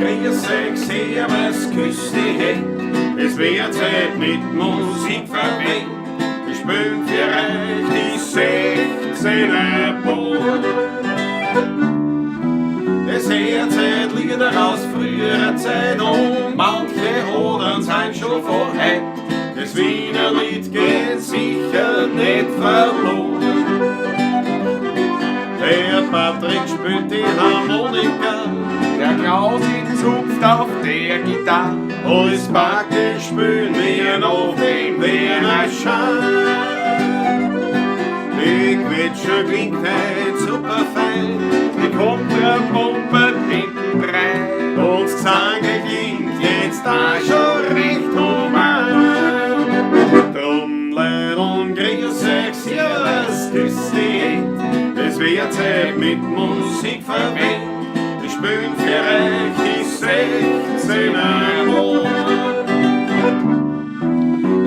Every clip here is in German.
grüß euch, servus, küss die Hände. Es wird Zeit mit Musik verwendet. Wir spielen für euch die 16er Bohr. Es hört Lieder aus früherer Zeit und manche Odern sind schon von heute. Das Wiener Lied geht sicher nicht verloren. Der Patrick spielt die Harmonika, Der Klausi zupft auf der Gitarre. alles praktisch spielen wir auf dem Wiener Schein. Die Quetsche klingt heute super fein, die Kontrapumpe hinten drein. Und das Gesang klingt jetzt auch schon recht human. Drum leid und grüß euch, servus, küss die Hände. Es wird Zeit mit Musik verwendet. Wir spielen für euch die 16er Bohr.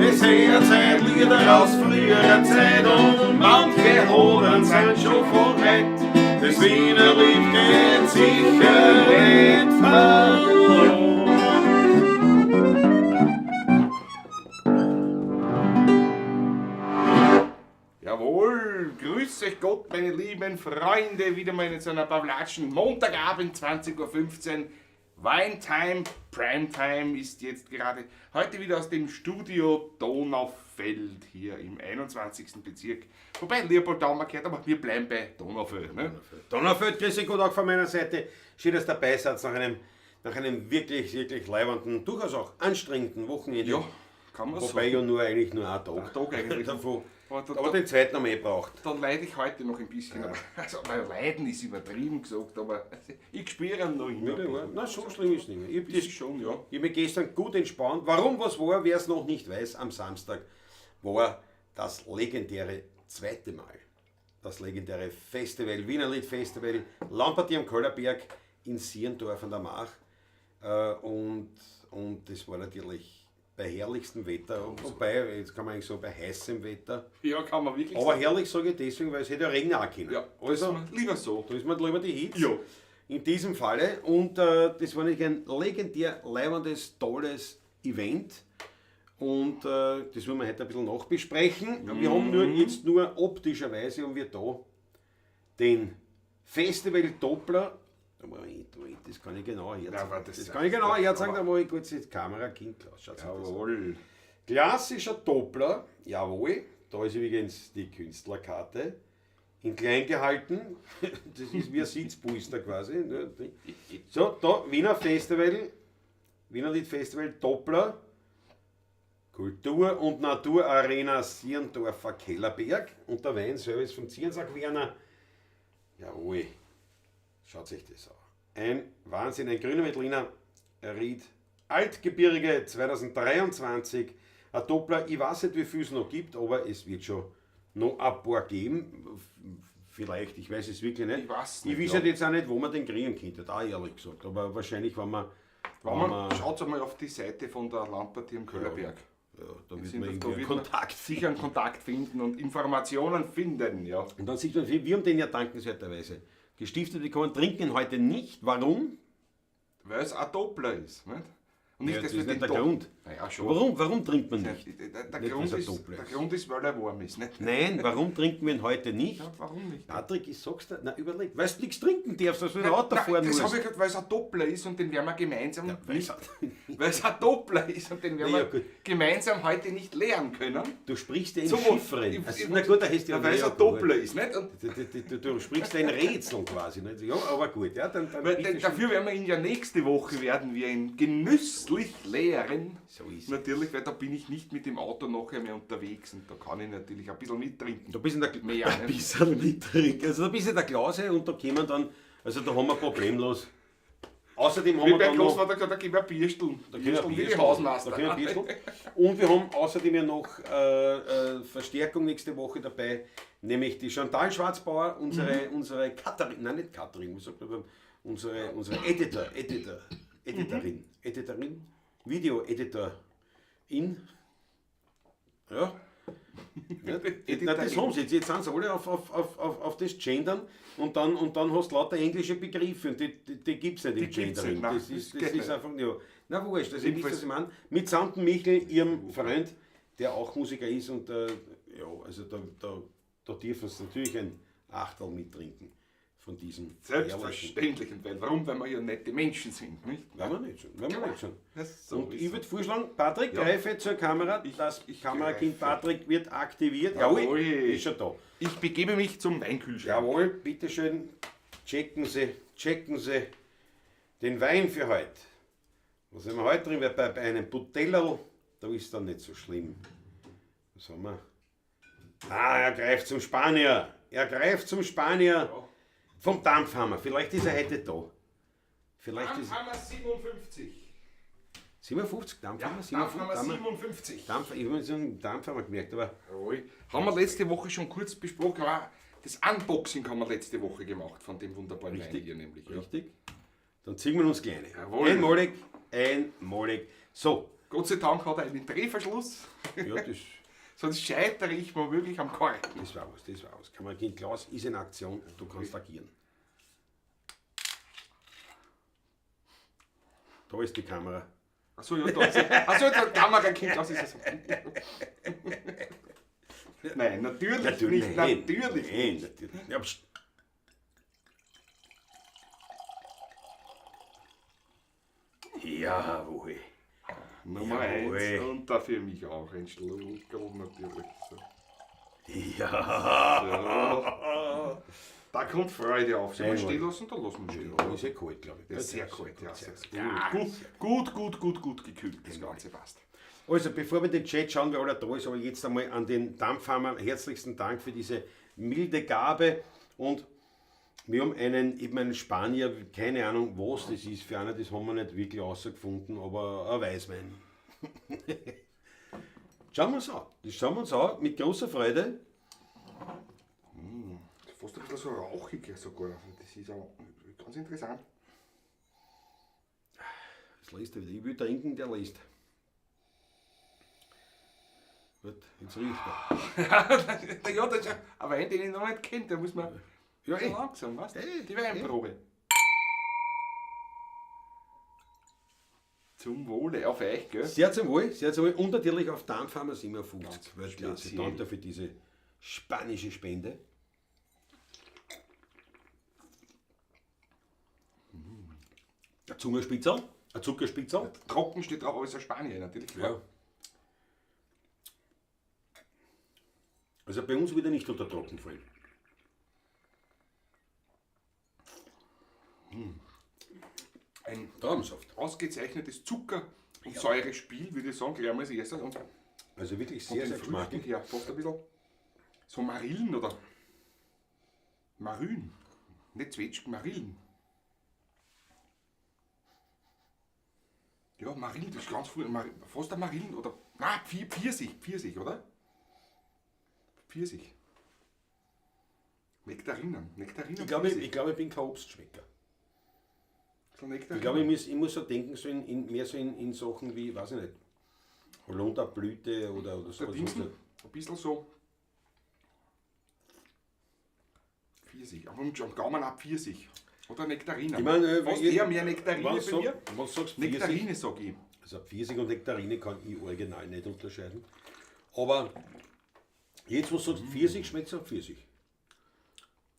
Es hört Zeit Lieder aus früherer Zeit und manche Odern sind schon von heute. Das Wiener Lied geht sicher nicht verloren. Jawohl, grüß euch Gott, meine lieben Freunde, wieder mal in so einer Pavlatschen Montagabend, 20:15 Uhr. Winetime, Primetime ist jetzt gerade heute wieder aus dem Studio Donaufeld hier im 21. Bezirk. Wobei Leopold-Daumer gehört, aber wir bleiben bei Donaufeld. Ne? Donnerfeld, grüß dich Gott auch von meiner Seite. Schön, dass du dabei seid nach einem wirklich, wirklich leibenden, durchaus auch anstrengenden Wochenende. Ja, kann man Wobei sagen. ja eigentlich nur ein Tag. Ein Tag eigentlich. Davon. Aber Aber den zweiten haben wir braucht. dann leide ich heute noch ein bisschen. Ja. Also, weil leiden ist übertrieben gesagt, aber ich spüre ihn noch immer. ein bisschen. Na, so schlimm ist es nicht mehr. Ich Ist schon, ja. habe mich gestern gut entspannt. Warum was war, wer es noch nicht weiß, am Samstag war das legendäre zweite Mal. Das legendäre Festival, Wiener Lied Festival, Lampartie am Köllerberg in Sierendorf an der Mach. Und das war natürlich bei herrlichstem Wetter, wobei, jetzt kann man eigentlich sagen, bei heißem Wetter. Ja, kann man wirklich Aber sagen. herrlich sage ich deswegen, weil es hätte ja regnen auch können. Ja, Also, das ist mir lieber so. da ist man lieber die Hits. Ja. In diesem Falle. Und das war nicht ein legendär leibendes, tolles Event. Und das wollen wir heute ein bisschen nachbesprechen. Wir haben nur optischerweise haben wir da den Festival Doppler. Moment, das kann ich genau hier Ja, aber sagen. das Das ist kann ich ja- genau hier sagen, aber- da wo ich kurz die Kamera Kind Klaus. Schaut das an. Jawohl. Klassischer Doppler, jawohl. Da ist übrigens die Künstlerkarte in klein gehalten. Das ist wie ein Sitzpolster quasi. Ne? So, da Wiener Festival, Wiener Lied Festival Doppler, Kultur- und Naturarena Sierendorfer Kellerberg und der Weinservice von Zierensack Werner. Jawohl, schaut sich das an. Ein Wahnsinn, ein grüner Veltliner Ried Altgebirge 2023. Ein Doppler, ich weiß nicht, wie viel es noch gibt, aber es wird schon noch ein paar geben. Vielleicht, ich weiß es wirklich nicht. Ich weiß Ich nicht, weiß ja. jetzt auch nicht, wo man den kriegen könnte, auch ehrlich gesagt. Aber wahrscheinlich, wenn man. Schaut einmal auf die Seite von der Lampartie am Köllerberg. Ja, da wird Sind man da irgendwie einen wird man Kontakt sicher einen Kontakt finden und Informationen finden, ja. Und dann sieht man, wir haben den ja dankenswerterweise gestiftet bekommen, trinken ihn heute nicht. Warum? Weil es ein Doppler ist. Nicht? Und nicht, Ja, dass das wir ist nicht den der Grund. Naja, schon. Warum trinkt man nicht? Der Nicht, Grund dass er ist, Doppler der ist. Grund ist, weil er warm ist. Nicht? Nein, warum trinken wir ihn heute nicht? Ja, warum nicht? Patrick, ich sag's dir, na überleg, weil du nichts trinken darfst, dass du ein Auto Nein, fahren das habe musst. ich gesagt, weil es ein Doppler ist und den werden wir gemeinsam weil nicht, es- weil es ein Doppler ist und den werden Na ja, wir gut. gemeinsam heute nicht leeren können. Du sprichst ja in So, Chiffren. Also, na gut, da hast du ja weil es mehr ein Doppler ist. Nicht? Und Du sprichst ja in Rätseln quasi. Nicht? Ja, aber gut, ja, dann weil, bitte schön. dafür werden wir ihn ja nächste Woche werden wir ihn genüsslich leeren. So ist es. Natürlich, weil da bin ich nicht mit dem Auto nachher mehr unterwegs und da kann ich natürlich ein bisschen mittrinken. Da bist du Mehr, ein ne? bisschen mittrinken. Also da bist du der Klause und da kommen dann, also da haben wir problemlos. Außerdem haben Wie wir bei dann noch... Großvater gesagt, da gib mir ein Bierstel. Da können wir Bierstel wie die Bierstel, Hausmeister. da können wir Bierstel. Und wir haben außerdem ja noch Verstärkung nächste Woche dabei, nämlich die Chantal Schwarzbauer, unsere Katharin, nein nicht Katharin, wie sagt man, unsere Editorin, Video-Editorin, ja, Ja, nein, das haben sie jetzt. Jetzt sind sie alle auf das Gendern und dann hast du lauter englische Begriffe und die gibt es nicht im Gendering. Das ist einfach, ja. Na wurscht, also ich weiß, was ich meine. Mit Santen Michel, ihrem Freund, der auch Musiker ist und ja, also da dürfen sie natürlich ein Achtel mittrinken von diesem Selbstverständlich. Weil warum? Weil wir ja nette Menschen sind, nicht? Wenn wir nicht schon. So Und ich würde vorschlagen, Patrick, greife zur Kamera. Das Kamerakind Patrick wird aktiviert. Jawohl, ist schon da. Ich begebe mich zum Weinkühlschrank. Jawohl, bitteschön, checken Sie den Wein für heute. Was haben wir heute drin? Bei einem Butellerl, da ist dann nicht so schlimm. Was haben wir? Er greift zum Spanier. Vom Dampfhammer. Vielleicht ist er heute da. Dampfhammer 57. 57? Dampfhammer? Ja, Dampfhammer 57. Ich habe so einen Dampfhammer gemerkt, aber... Jawohl. Haben wir letzte Woche schon kurz besprochen. Aber das Unboxing haben wir letzte Woche gemacht von dem wunderbaren Wein hier nämlich. Ja. Richtig. Dann ziehen wir uns kleine. Jawohl. Einmalig. So. Gott sei Dank hat er einen Drehverschluss. Ja, das... Sonst scheitere ich mal wirklich am Korken. Das war was. Kamerakind Klaus ist in Aktion, du kannst agieren. Da ist die Kamera. Achso, ja, da ist der Kamerakind Klaus ist es. Nein, natürlich nicht. Natürlich. Ja, jawohl. Nummer 1 und dafür mich auch ein Schluckerl natürlich. So. Ja. So. Da kommt Freude auf. Sollen wir stehen lassen? Da lassen wir stehen. Ja, ist ja kalt, glaube ich. Das ist sehr kalt, ja. Sehr gut gekühlt, das Ganze passt. Also, bevor wir den Chat schauen, wer alle da ist, aber jetzt einmal an den Dampfhammer herzlichsten Dank für diese milde Gabe. Und wir haben einen Spanier, keine Ahnung was das ist, für einen, das haben wir nicht wirklich rausgefunden, aber ein Weißwein. Schauen wir uns an. Das schauen wir uns an, mit großer Freude. Fast ein bisschen so rauchig sogar. Das ist auch ganz interessant. Das liest er wieder. Ich will trinken, der liest. Gut, jetzt riecht er. Ja, das ist ein Wein, den ich noch nicht kenne. Da muss man so langsam, weißt du? Die Weinprobe. Zum Wohle, auf euch, gell? Sehr zum Wohl. Und natürlich auf Dampfhammer 57. Weltklasse. Danke für diese spanische Spende. Ein Zungenspitzel, ein Zuckerspitzel. Trocken steht auch alles aus Spanien, natürlich. Ja. Also bei uns wieder nicht unter Trockenfall. Ein Traubensaft. ausgezeichnetes Zucker- und Säurespiel, würde ich sagen, gleich mal als erstes. Und Also wirklich von sehr, den sehr Früchten geschmacklich. her, fast ein bisschen so Marillen oder Marün. Nicht Zwetschgen, Marillen. Ja, Marillen, das ist ganz früh. Fast ein Marillen oder. Nein, Pfirsich, oder? Pfirsich. Nektarinen. Ich glaube, ich bin kein Obstschmecker. So Ich glaube, ich muss so denken, so mehr so in Sachen wie, weiß ich nicht, Holunderblüte oder so. Der Pinsel, ein bisschen so. Pfirsich, aber am Gaumen auch Pfirsich. Oder Nektarine. Ich meine, fast eher mehr Nektarine bei mir. Was sagst du? Nektarine, sag ich. Also Pfirsich und Nektarine kann ich original nicht unterscheiden. Aber jetzt, was du sagst, Pfirsich, schmeckt es auch Pfirsich.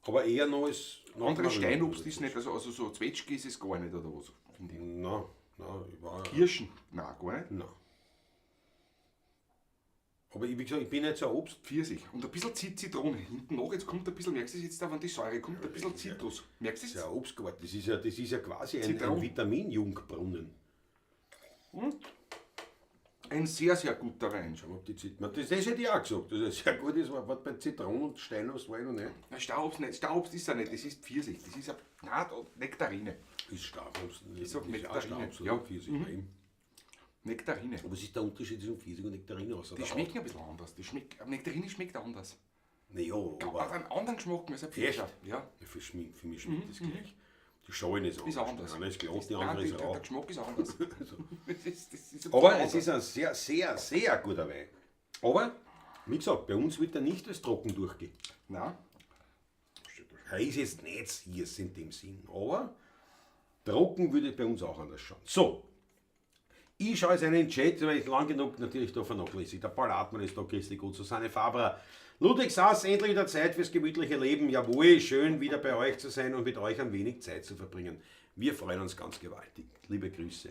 Aber eher noch als... Andere Steinobst ist nicht, also so Zwetschge ist es gar nicht, oder was? Finde ich. Nein, ich war... Kirschen? Nein, gar nicht. Nein. Aber wie gesagt, ich bin nicht so ein Obst. Pfirsich. Und ein bisschen Zitrone. Hinten noch, jetzt kommt ein bisschen, merkst du es jetzt da, wenn die Säure kommt, ein bisschen Zitrus. Merkst du Das es? ist ja ein Obstgarten. Das ist ja quasi ein Zitronen. Vitaminjungbrunnen. Ein sehr, sehr guter Wein. Schau mal, ob die Zitronen... Das hätte ich auch gesagt. Das ist sehr gut. Das war bei Zitronen und Steinobst war ich noch nicht. Nein, Staubobst nicht. Staubobst ist er nicht, das ist Pfirsich. Das ist Nektarine. Ist Staubobst. Ich sag Das ist Nektarine. auch Staubobst, Ja. oder Pfirsich bei ihm. Nektarine. Aber was ist der Unterschied zwischen Pfirsich und Nektarine? Außer Die der schmecken ein bisschen anders. Nektarine schmeckt anders. Haut? Naja, Hat aber einen anderen Geschmack als ein Pfirsich. Echt? Ja. für mich schmeckt das gleich. Die Schale ist Ist anders. Die eine ist glatt, die Nein, andere ist der rau. Geschmack ist anders. Das ist ein Aber bisschen es ist ein sehr, sehr, sehr guter Wein. Aber Wie gesagt, bei uns wird er nicht als trocken durchgehen. Na, Er ist jetzt nicht Siers in dem Sinn, aber trocken würde bei uns auch anders schauen. So, ich schaue jetzt einen Chat, weil ich lang genug natürlich da vernachlässigt. Der Paul Hartmann ist da, Christi gut, Susanne Fabra. Ludwig Sass, endlich wieder Zeit fürs gemütliche Leben. Jawohl, schön wieder bei euch zu sein und mit euch ein wenig Zeit zu verbringen. Wir freuen uns ganz gewaltig. Liebe Grüße.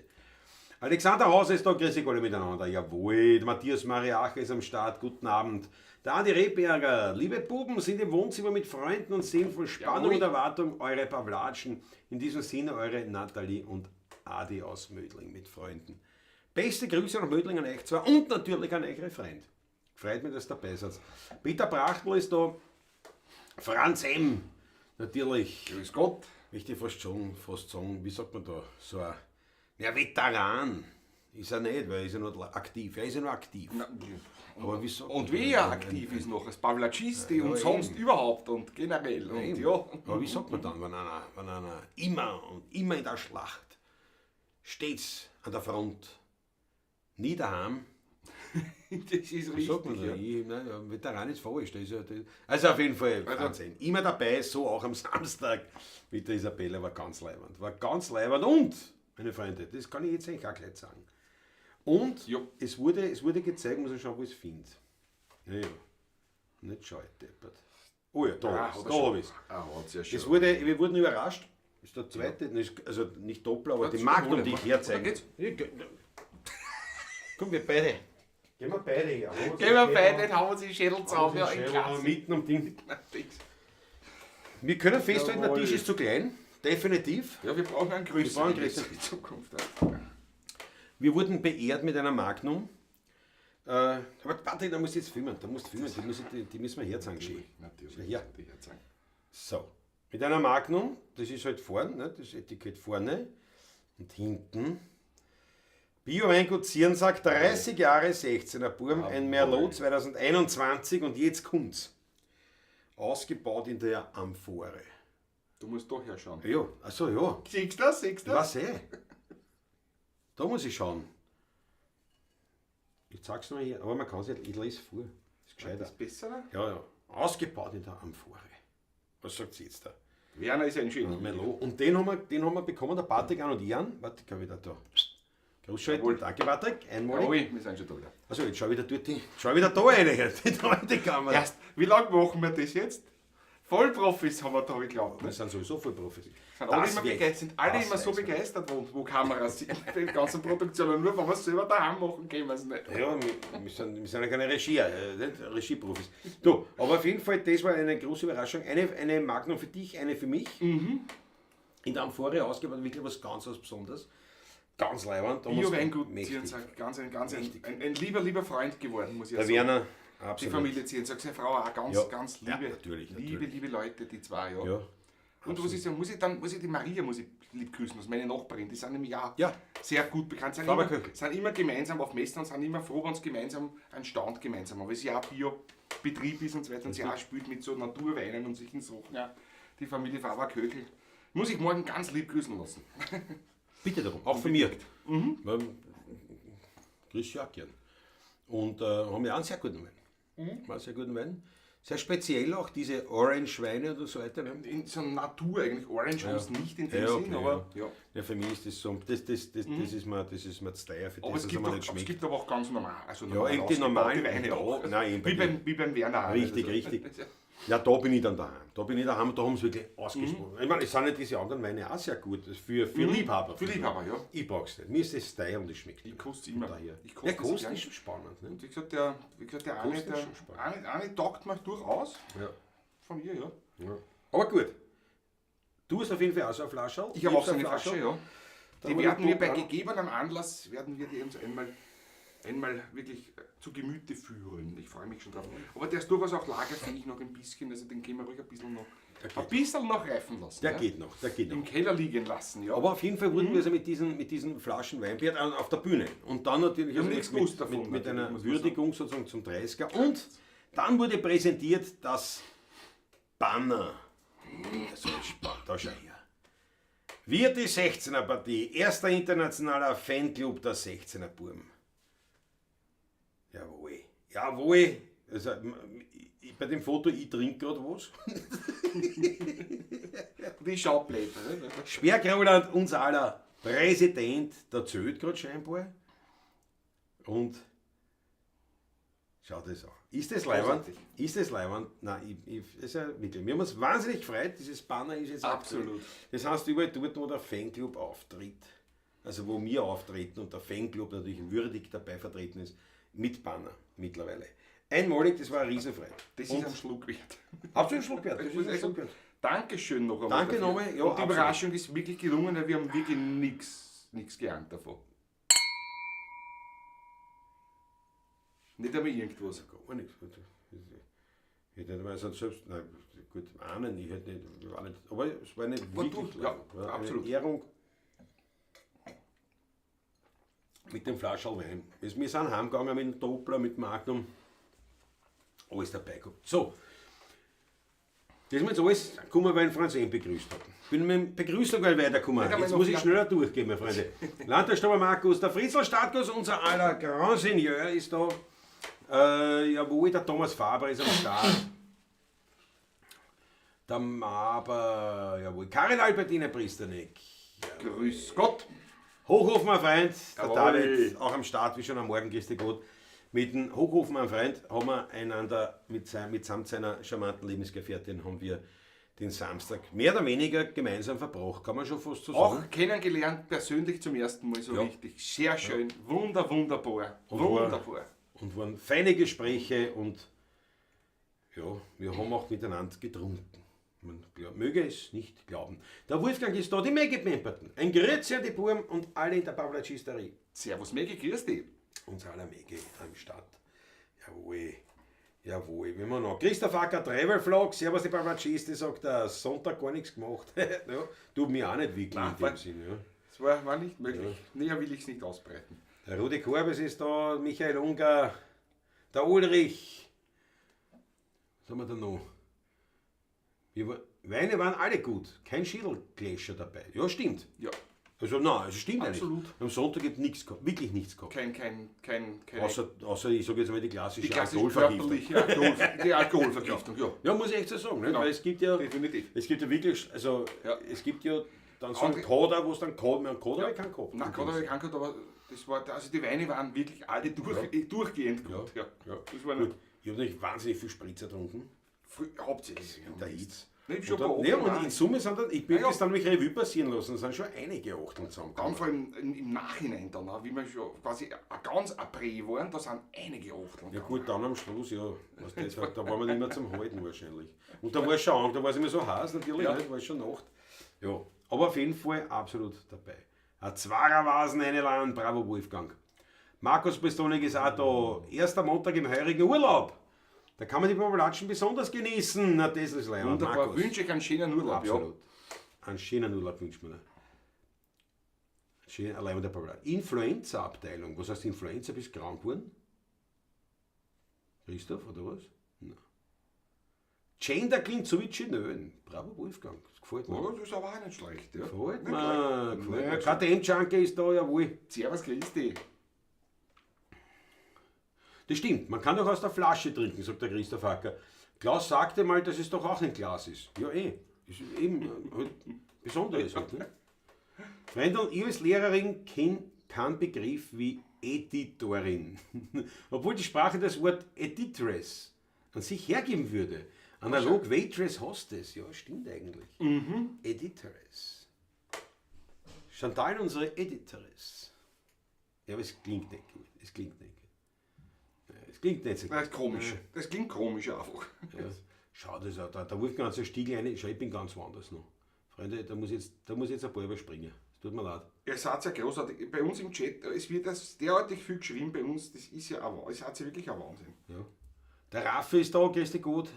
Alexander Hauser ist da, grüß euch alle miteinander. Jawohl, Matthias Mariache ist am Start, guten Abend. Der Andi Rehberger, liebe Buben, sind im Wohnzimmer mit Freunden und sehen voll Spannung und Erwartung eure Pawlatschen. In diesem Sinne eure Nathalie und Adi aus Mödling mit Freunden. Beste Grüße nach Mödling an euch zwei und natürlich an eure Freund. Freut mich, dass ihr dabei seid. Peter Prachtl ist da, Franz M. Natürlich. grüß Gott. Möchte ich fast sagen, wie sagt man da, so ein Veteran ist er nicht, weil er ist ja nur aktiv. Er ist ja nur aktiv. Na, Aber wie sagt und man wie da? er aktiv ist noch, als Pavlacisti Ja, und sonst eben. überhaupt und generell. Und Eben. ja. Aber wie sagt man dann, wenn einer immer in der Schlacht, stets an der Front, nie daheim, Das ist wie sagt man richtig. da? Ja. Veteran ist falsch. Also auf jeden Fall Wahnsinn. Immer dabei, so auch am Samstag mit der Isabella, war ganz leibend. War ganz leibend und, meine Freunde, das kann ich jetzt eigentlich auch gleich sagen. Und Ja. es wurde gezeigt, muss ich schauen, wo ich es finde. Ja, ja. Nicht scheu, deppert. Oh ja, da Ah, ist hat er da schon. habe ich es. Ah, hat's ja schon. Wir wurden überrascht. Das ist der zweite, also nicht Doppler, aber Ja, die das Magnum, ist die gut. ich herzeigen. Geht's? Komm, wir beide. Gehen wir beide her. Gehen wir beide, dann haben wir die Schädel zusammen. Ja, in Klasse. Mitten am Ding. Wir können festhalten, der Jawohl. Tisch ist zu klein. Definitiv. Ja, wir brauchen einen größeren Wir brauchen einen jetzt größeren. für die Zukunft. Wir wurden beehrt mit einer Magnum. Aber warte, da muss ich jetzt filmen. Die müssen wir herzeigen. schön. Natürlich. Ja. Die herzeigen. So, mit einer Magnum, das ist halt vorne, ne, das Etikett vorne und hinten. Bio-Weingut Zierensack, 30 Jahre, 16er Burm, ein Merlot 2021 und jetzt kommt's. Ausgebaut in der Amphore. Du musst doch herschauen. Ja, achso, ja. Siehst du das? Siehst du das? Was Da muss ich schauen. Ich zeig's noch hier, aber man kann es nicht, ich lese vor. Ist gescheiter. Das Bessere? Ja, ja. Ausgebaut in der Amphore. Was sagt sie jetzt da? Werner ist ein Genie. Merlot. Und den haben wir bekommen, der Patrick an und Jan. Warte, ich kann wieder da. Großschalten. Jawohl. Danke, Patrick. Einmalig. Ui, wir sind schon da. Also, jetzt schau wieder dort schau wieder da rein, die alte Kamera. Erst, wie lange machen wir das jetzt? Vollprofis haben wir da geglaubt. Wir Ne? sind sowieso voll Profis. Sind alle Das immer wird- begeistert, sind alle das immer so weiß man. begeistert, wo Kameras sind. Die ganzen Produktionen. Nur wenn wir es selber daheim machen, können wir es nicht. Ja, wir sind ja keine nicht Regieprofis. Du, aber auf jeden Fall, das war eine große Überraschung. Eine Magnum für dich, eine für mich. In der Amphore ausgebaut, wirklich was ganz was Besonderes. Ganz leibend. Bio-Weingut mächtig. Zierensack, ein lieber Freund geworden, muss ich Der sagen. Werner, Die absolut. Familie Zierensack, seine Frau auch ganz, Ja. ganz Ja, liebe, natürlich. liebe Leute, die zwei, ja. Ja. Und was ich sagen, muss ich die Maria lieb grüßen, das ist meine Nachbarin, die sind nämlich auch Ja. sehr gut bekannt, sind Faberköchl. immer gemeinsam auf Messen und sind immer froh, wenn sie gemeinsam einen Stand gemeinsam haben, weil sie ja auch Bio-Betrieb ist und so weiter und sie auch spielt mit so Naturweinen und solchen Sachen, ja. Die Familie Faberköchl. Muss ich morgen ganz lieb grüßen lassen. Bitte darum, auch von mir. Grüß dich auch gern. Und haben ja auch einen sehr guten Wein. Einen sehr guten Wein. Sehr speziell auch diese Orange-Weine und so weiter. Ne? In so einer Natur eigentlich, Orange haben es nicht in dem Ja, Sinn, okay, aber ja. Ja, für mich ist das so, das ist mir zu teuer, für Aber das, es dass gibt, mir auch, nicht es schmeckt. gibt aber auch ganz normal. Also Ja, irgendwie ausgebaute normal. Weine Ja, auch. nein, Wie beim Werner. auch. Richtig, Also, richtig. Ja, da bin ich dann daheim. Da haben sie wirklich ausgesprochen. Ich meine, es sind ja diese anderen Weine auch sehr gut. Für Liebhaber. Für Liebhaber, ja. Ich brauch's nicht. Mir ist das teuer und es schmeckt. Ich koste immer. Daher. Ich koste Ja, es Kosten gern. ist schon spannend. Ne? Und wie gesagt, der eine, Kosten ist schon spannend. eine taugt mir durchaus. Ja. Von mir, ja. Ja. Aber gut. Du hast auf jeden Fall auch so eine Flasche. Ich habe auch so eine Flasche, ja. Da Die haben wir werden wir noch bei dran. gegebenem Anlass, werden wir die uns einmal wirklich zu Gemüte führen. Ich freue mich schon drauf. Aber der ist durchaus auch lagerfähig noch ein bisschen, also den können wir ruhig ein bisschen noch reifen lassen. Der ja? geht noch, der geht noch. Im Keller liegen lassen, ja. Aber auf jeden Fall wurden wir also mit diesen Flaschen Weinbier auf der Bühne. Und dann natürlich haben also nichts mit, gewusst davon, mit natürlich, einer muss man Würdigung sozusagen zum 30er. Und dann wurde präsentiert das Banner. So spannend, da schau her. Wir die 16er Partie, erster internationaler Fanclub der 16er Burm. Jawohl, jawohl. Also, bei dem Foto, ich trinke gerade was. Die Schaublätter. Ne? Sperrgroland, unser aller Präsident, der zählt gerade scheinbar. Und schau das an. Ist das leibend? Großartig. Ist das leibend? Nein, das ist ja wirklich. Wir haben uns wahnsinnig gefreut. Dieses Banner ist jetzt Absolut. Das heißt, überall dort, wo der Fanclub auftritt, also wo wir auftreten und der Fanclub natürlich würdig dabei vertreten ist, mit Banner mittlerweile. Einmalig, das war eine Riesenfreude. Das Und ist ein Schluck wert. absolut Schluck wert. Das Das muss ist ein ich Schluck sagen. wert. Dankeschön noch einmal. Danke dafür. nochmal. Ja, Und die absolut. Überraschung ist wirklich gelungen, weil wir haben wirklich nichts geahnt davon. Nicht einmal irgendwas. Gar nichts. Ich hätte nicht mal sonst selbst, nein, gut, ahnen, ich hätte nicht, war nicht, aber es war nicht War wirklich du, ja, lang. absolut. Eine Ehrung mit dem Flaschel Wein. Wir sind heimgegangen mit dem Doppler, mit dem Magnum, alles dabei gehabt. So, das ist mir jetzt alles gekommen, weil ich Franz M. begrüßt habe. Ich bin mit dem Begrüßung weitergekommen. Ja, Jetzt noch muss ich ja. schneller durchgehen, meine Freunde. Landesstaater Markus, der Fritzl Stadtgus, unser aller Grand Seigneur ist da. Jawohl, der Thomas Faber ist am Start. Der Maber, jawohl, Karin Albertine Priesterneck. Grüß Gott. Hochhofen, mein Freund, der Jawohl. David, auch am Start, wie schon am Morgen, grüß dich Gott. Mit dem Hochhofen, mein Freund, haben wir einander mitsamt seiner charmanten Lebensgefährtin haben wir den Samstag mehr oder weniger gemeinsam verbracht, kann man schon fast so sagen. Auch kennengelernt, persönlich zum ersten Mal so Ja. richtig. Sehr schön. Wunderbar. Und Wunderbar. Und waren feine Gespräche und ja, wir haben auch miteinander getrunken. Man möge es nicht glauben. Der Wolfgang ist da, die Mäge-Pemperten. Ein Grüezi an die Burm und alle in der Pavlacisterie. Servus, Megi, grüß dich. Unser aller Mäge am Start. Jawohl, jawohl. Wenn wir noch. Christoph Acker, Travel Vlog, Servus die Pavlaciste, sagt er, Sonntag gar nichts gemacht. Ja, tut mir auch nicht wirklich Nein, in dem Sinn. Ja. Das war nicht möglich. Näher will ich es nicht ausbreiten. Der Rudi Korbes ist da, Michael Unger, der Ulrich. Was haben wir da noch? Weine waren alle gut, kein Schädelclasher dabei. Ja, stimmt. Ja, Also nein, es stimmt Absolut. eigentlich. Am Sonntag gibt nichts gehabt, wirklich nichts gehabt. kein Außer ich sage jetzt mal die klassische, die klassische Alkoholvergiftung. körperliche die Alkoholvergiftung. Ja, Ja, muss ich echt so sagen. Ne? Genau. Weil es gibt ja definitiv. wirklich, also Ja. es gibt ja dann so einen Andere- Kader, wo es dann Kader, man Kader keinen gehabt. Nein, gerade habe ich keinen gehabt, aber das war, also die Weine waren wirklich alle durchgehend gut. Ja. Ja. Das war Gut, ich habe natürlich wahnsinnig viel Spritzer getrunken. Hauptsächlich. In der Hitze. Nicht schon Und, dann, ein ja, paar und Wochen in Summe sind dann, ich bin Ja, ja. das dann nämlich Revue passieren lassen, es sind schon einige Achteln Dann zusammengekommen. vor allem im Nachhinein dann, auch, wie wir schon quasi ganz April waren, da sind einige Achteln. Ja gut, dann am Schluss, ja, was das hat, da war man nicht mehr zum Halten wahrscheinlich. Und da war es schon, da war es immer so heiß natürlich, Ja. nicht, war es schon Nacht. Ja, aber auf jeden Fall absolut dabei. Ein Zwarer eine Land, bravo Wolfgang. Markus Bestonik ist auch da, erster Montag im heurigen Urlaub. Da kann man die Population besonders genießen. Na, das ist leid. Wunderbar, wünsche ich einen schönen Urlaub. Absolut. Einen schönen Urlaub wünscht man dir. Schön, allein mit der Population. Influenza-Abteilung. Was heißt Influenza? Bist du krank geworden? Christoph, oder was? Nein. Gender klingt so wie Chinöen. Bravo, Wolfgang. Das gefällt Ja. mir. Ja, das ist aber auch nicht schlecht. Ja. Gefällt Nicht mir. schlecht. Gefällt Ja, mir. KTM-Junkie ist da, jawohl. Servus, grüß dich. Das stimmt, man kann doch aus der Flasche trinken, sagt der Christoph Acker. Klaus sagte mal, dass es doch auch ein Glas ist. Ja, ist eben halt Besonderes halt. Ne? Freunde, ich als Lehrerin kenne keinen Begriff wie Editorin. Obwohl die Sprache das Wort Editress an sich hergeben würde. Analog Waitress Hostess, ja, stimmt eigentlich. Editress. Chantal, unsere Editress. Ja, aber es klingt nicht gut. Es klingt nicht gut. Es klingt nicht so gut. Das ist komisch. Das klingt komisch einfach. Ja. Schau, das auch, der Wolfgang hat so einen Stiegel rein. Schau, ich bin ganz woanders noch. Freunde, da muss jetzt ein paar überspringen. Es tut mir leid. Ihr seid ja großartig. Bei uns im Chat, es wird das derartig viel geschrieben bei uns, das ist ja ein, es hat ja wirklich ein Wahnsinn. Ja. Der Raffi ist da, grüß dich gut.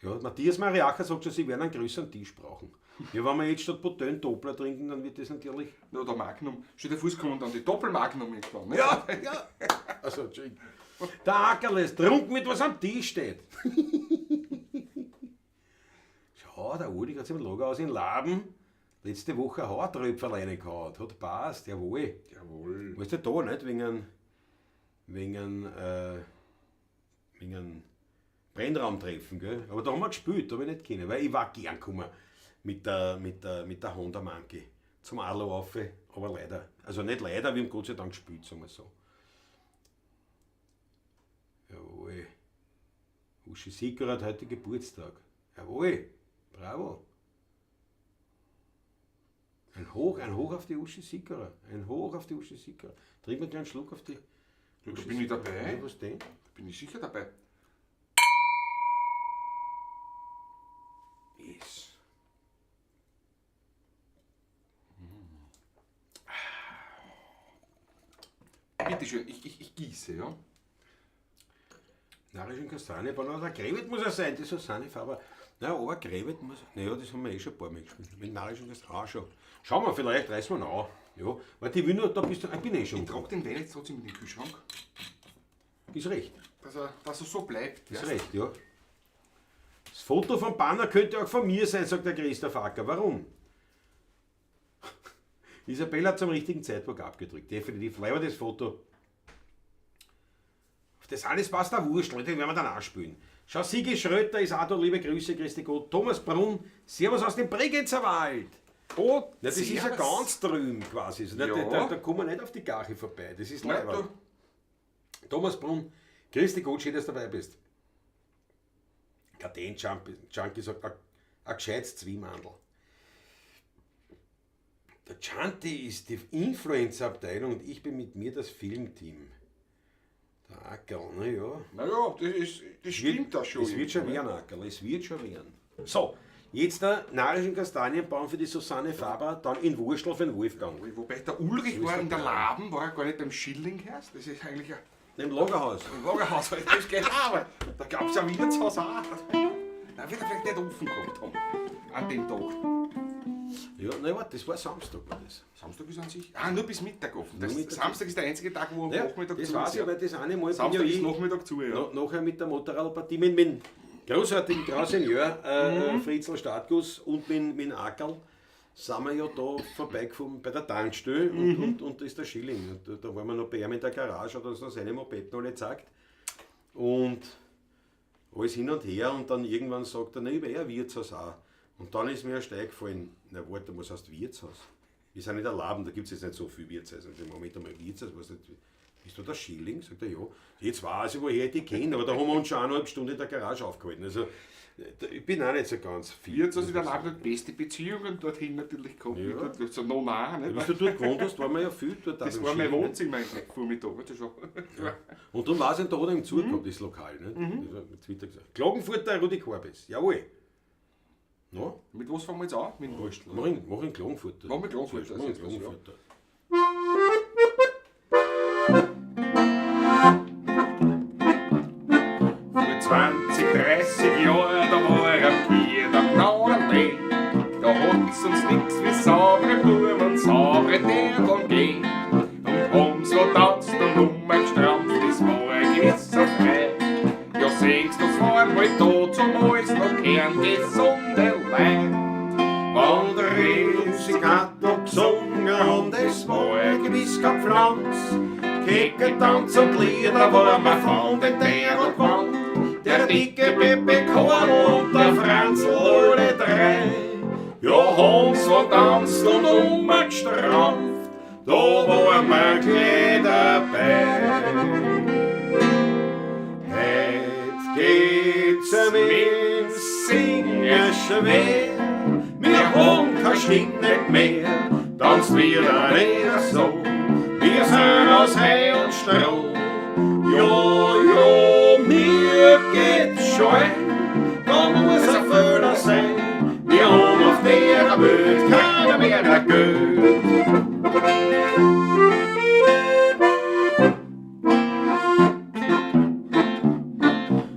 Ja, Matthias Mariacher sagt schon, sie werden einen größeren Tisch brauchen. Ja, wenn wir jetzt statt Potent Doppler trinken, dann wird das natürlich. Ja, der Magnum. Stell dir vor, es kommen dann die Doppelmagnum irgendwann. Ne? Ja. Also, Entschuldigung. Der Ackerl ist trunken mit was am Tisch steht. Schau, der Udi hat sich im Lager aus in Laben letzte Woche ein Haartröpferl reingehauen. Hat passt, jawohl. Jawohl. Weißt du, da nicht wegen wegen einem Brennraumtreffen, gell? Aber da haben wir gespielt, da habe ich nicht können, weil ich war gern gekommen mit der Honda Monkey zum Adler rauf, aber leider. Also nicht leider, wir haben Gott sei Dank gespielt, sagen wir so. Jawohl. Uschi Sieger hat heute Geburtstag. Jawohl, bravo. Ein Hoch auf die Uschi Sieger. Ein Hoch auf die Uschi Sieger. Trink mir gleich einen Schluck auf die. Da bin ich dabei. Ja, was denn? Bin ich sicher dabei. Yes. Bitte schön, ich gieße, ja? Narischen Kastanie, aber der Gräbet muss er sein, das ist seine Farbe. Naja, aber Gräbet muss. Naja, das haben wir eh schon ein paar Mal gespielt. Mit narischen Kastanie auch schon. Schauen wir, vielleicht reißen wir ihn an. Ja, weil ich will nur, da bist du. Ich bin eh schon. Ich trage den Wein jetzt trotzdem in den Kühlschrank, Ist recht. dass er so bleibt. Ist recht, ja. Das Foto vom Banner könnte auch von mir sein, sagt der Christoph Acker. Warum? Isabella hat zum richtigen Zeitpunkt abgedrückt, definitiv. Leider das Foto. Auf das alles passt der Wurstel, den werden wir dann anspielen. Schau, Sigi Schröter ist auch da, liebe Grüße, Christi Gott. Thomas Brunn, Servus aus dem Bregenzer Wald. Oh, Ja, das ist ja ganz drüben quasi. Also, Ja. da kommen wir nicht auf die Gache vorbei. Das ist Nein, leider. Thomas Brunn, Christi Gott, schön, dass du dabei bist. Junkie sagt, ein gescheites Zwiemandel. Der Chanti ist die Influencer-Abteilung und ich bin mit mir das Filmteam. Der Ackerl, naja. Naja, das stimmt da schon. Es wird schon werden, Ackerl, es wird schon werden. So, jetzt der narischen Kastanienbaum für die Susanne Faber, dann in Wurstel für den Wolfgang. Wobei der Ulrich war in der Laben, war er gar nicht beim Schillinghaus. Das ist eigentlich ein Im Lagerhaus. Lagerhaus, das ist genau, aber da gab es ja ein Wirtshaus auch. Da wird er vielleicht nicht offen gehabt haben, an dem Tag. Ja, nein, warte, das war Samstag. War das. Samstag ist an sich? Nur bis Mittag offen. Nur Mittag. Samstag ist der einzige Tag, wo am Ja, Nachmittag das zu weiß ist. ich, weil das eine Mal Samstag bin ist ja Nachmittag zu, ja. nachher mit der Motorradpartie mit dem großartigen Grausenieur Fritzl Startguss und mit Ackerl sind wir ja da vorbeigekommen bei der Tankstelle und da ist der Schilling. Und da waren wir noch bei ihm in der Garage, hat uns noch seine Mopeden alle gezeigt. Und alles hin und her und dann irgendwann sagt er, nein, über ein Wirtshaus auch. Und dann ist mir ein Steig gefallen, na warte, was heißt Wirtshaus? Wir sind nicht erlauben, da gibt es jetzt nicht so viel Wirtshäuser. Also im Moment einmal Wirtshaus, was nicht, bist du der Schilling? Sagt er, ja. Jetzt weiß ich, woher ich die kenne, aber da haben wir uns schon 1,5 Stunden in der Garage aufgehalten. Also ich bin auch nicht so ganz viel. Jetzt hast du in der Laben die beste Beziehungen dorthin natürlich gehabt. Ja. Mit so noch nah, nicht? Bis du dort gewohnt hast, waren wir ja viel dort. Das auch war im mein Schilling, Wohnzimmer im Vormittag. Weißt du schon? Ja. Und dann war es da im Zug gehabt, das Lokal. Nicht? Das hat mit Twitter gesagt. Klagenfurter Rudi Korbes, jawohl. No? Mit was fangen wir jetzt an? Mit dem Wurstel. Mach in Klagenfurter. Mach in Klagenfurter, Mach in das ist jetzt was, Klagenfurter. Vor 20, 30 Jahren, da war ein Bier, da Knallerlee. Da hat's uns nix wie saubere Blumen und saubere Dirndl gegeben. Und haben so tanzt und umgestrampft, das war ein gewisser Frei. Ja, sehst du's war einmal da, zumal noch kein gesunde Leid. Wann der Riesig hat noch gesungen und es war ein gewiss kein Pflanz. Kecke, Tanz und Lieder war mir von den Dirndl gewandt. Der dicke Pepe Korn und der Franzl, alle drei. Ja, haben's vertanzt und umgestrampft, da waren wir gleich dabei. Heut geht's mit Singen schwer, wir haben keine Stimme nicht mehr, tanzt wieder nicht so, wir sind aus Heu und Stroh. Ja, mir geht's schon, da muss ein Föder sein, wir haben auf der Welt keiner mehr der Geld.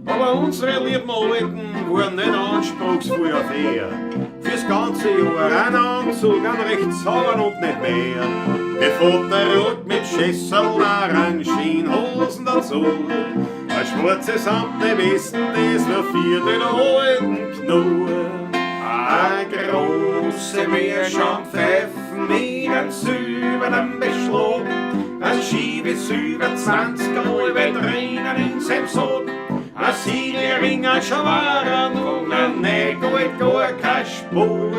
Aber unsere lieben Alten waren nicht anspruchsvoll auf Ehr. Fürs ganze Jahr ein Anzug, ein recht sauber und nicht mehr. Der Vater hat mit Schessel, Orangenhosen dazu. Ein schwarzes Samt im Westen, das nur für den alten Knurr. Eine große Meerschampfpfeifen mit einem silbernen Beschlag. Ein Schiebes über 20 halbe drinnen in seinem Sack. a Siegelringer Schawaren, von a Nägel gar keine Spur.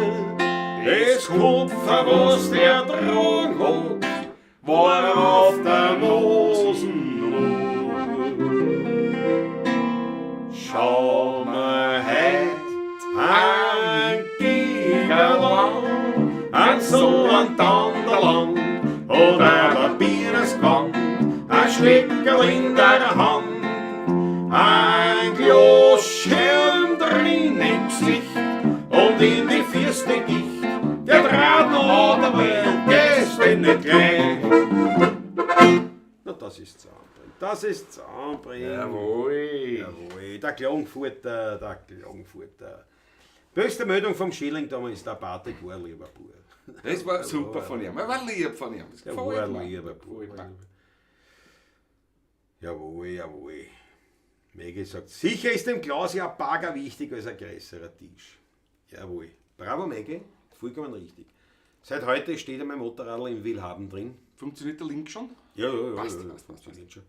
Das Kupfer, was der Drogen hat, war auf der Nasenruhe. Schau mir heut an Gigerland, an so ein Tanderland oder ein Bieresgewand, ein Schleckerl in der Hand, ein Glas drin im Gesicht und in die Fürste Gicht, der Draht noch an der Welt, das bin nicht gleich. Na, das ist Zahnbring. Das ist Zahnbring. Jawohl. Jawohl. Der Klagenfurter, der Klagenfurter. Beste Meldung vom Schilling damals, der Bartek war ein lieber Bub. Das war super von ihm. Er war lieb von ihm. Das Der gefällt war ein mir. lieber Bub. Jawohl, jawohl. Wie gesagt, sicher ist dem Klaus ja ein Bagger wichtig als ein größerer Tisch. Jawohl. Bravo, Mege. Vollkommen richtig. Seit heute steht mein Motorradl im Willhaben drin. Funktioniert der Link schon? Ja, Passt. funktioniert schon.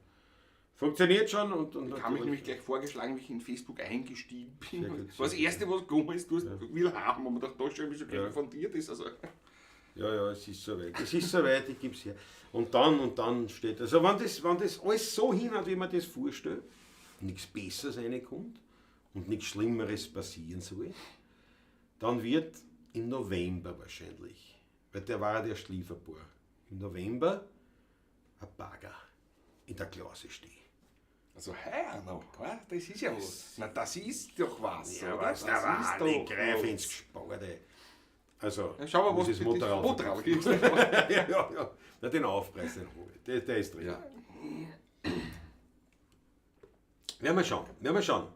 Funktioniert schon und Ich habe mich nämlich gleich vorgeschlagen, wie ich in Facebook eingestiegen bin. Sehr gut, Das war das sehr Erste, was gekommen ist, du hast will haben, und man dachte, da schon ein bisschen Ja. von dir ist. Also. Ja, es ist soweit. Es ist soweit, ich gebe es her. Und dann steht, also wenn das alles so hinhaut, wie man das vorstellt, nichts Besseres reinkommt und nichts Schlimmeres passieren soll, dann wird im November wahrscheinlich, weil der war ja der Schlieferbohr, im November ein Bagger in der Klasse stehen. Also heuer noch, das ist ja was. Na, das ist doch was. Ja, oder? was da war, ich greife ins Gesparte. Also, Ja, schau mal, was das das Motorrad Motorrad gibt. gibt. ja. Na, den Aufpreis, den hole ich. Der ist drin. Ja. Werden wir schauen.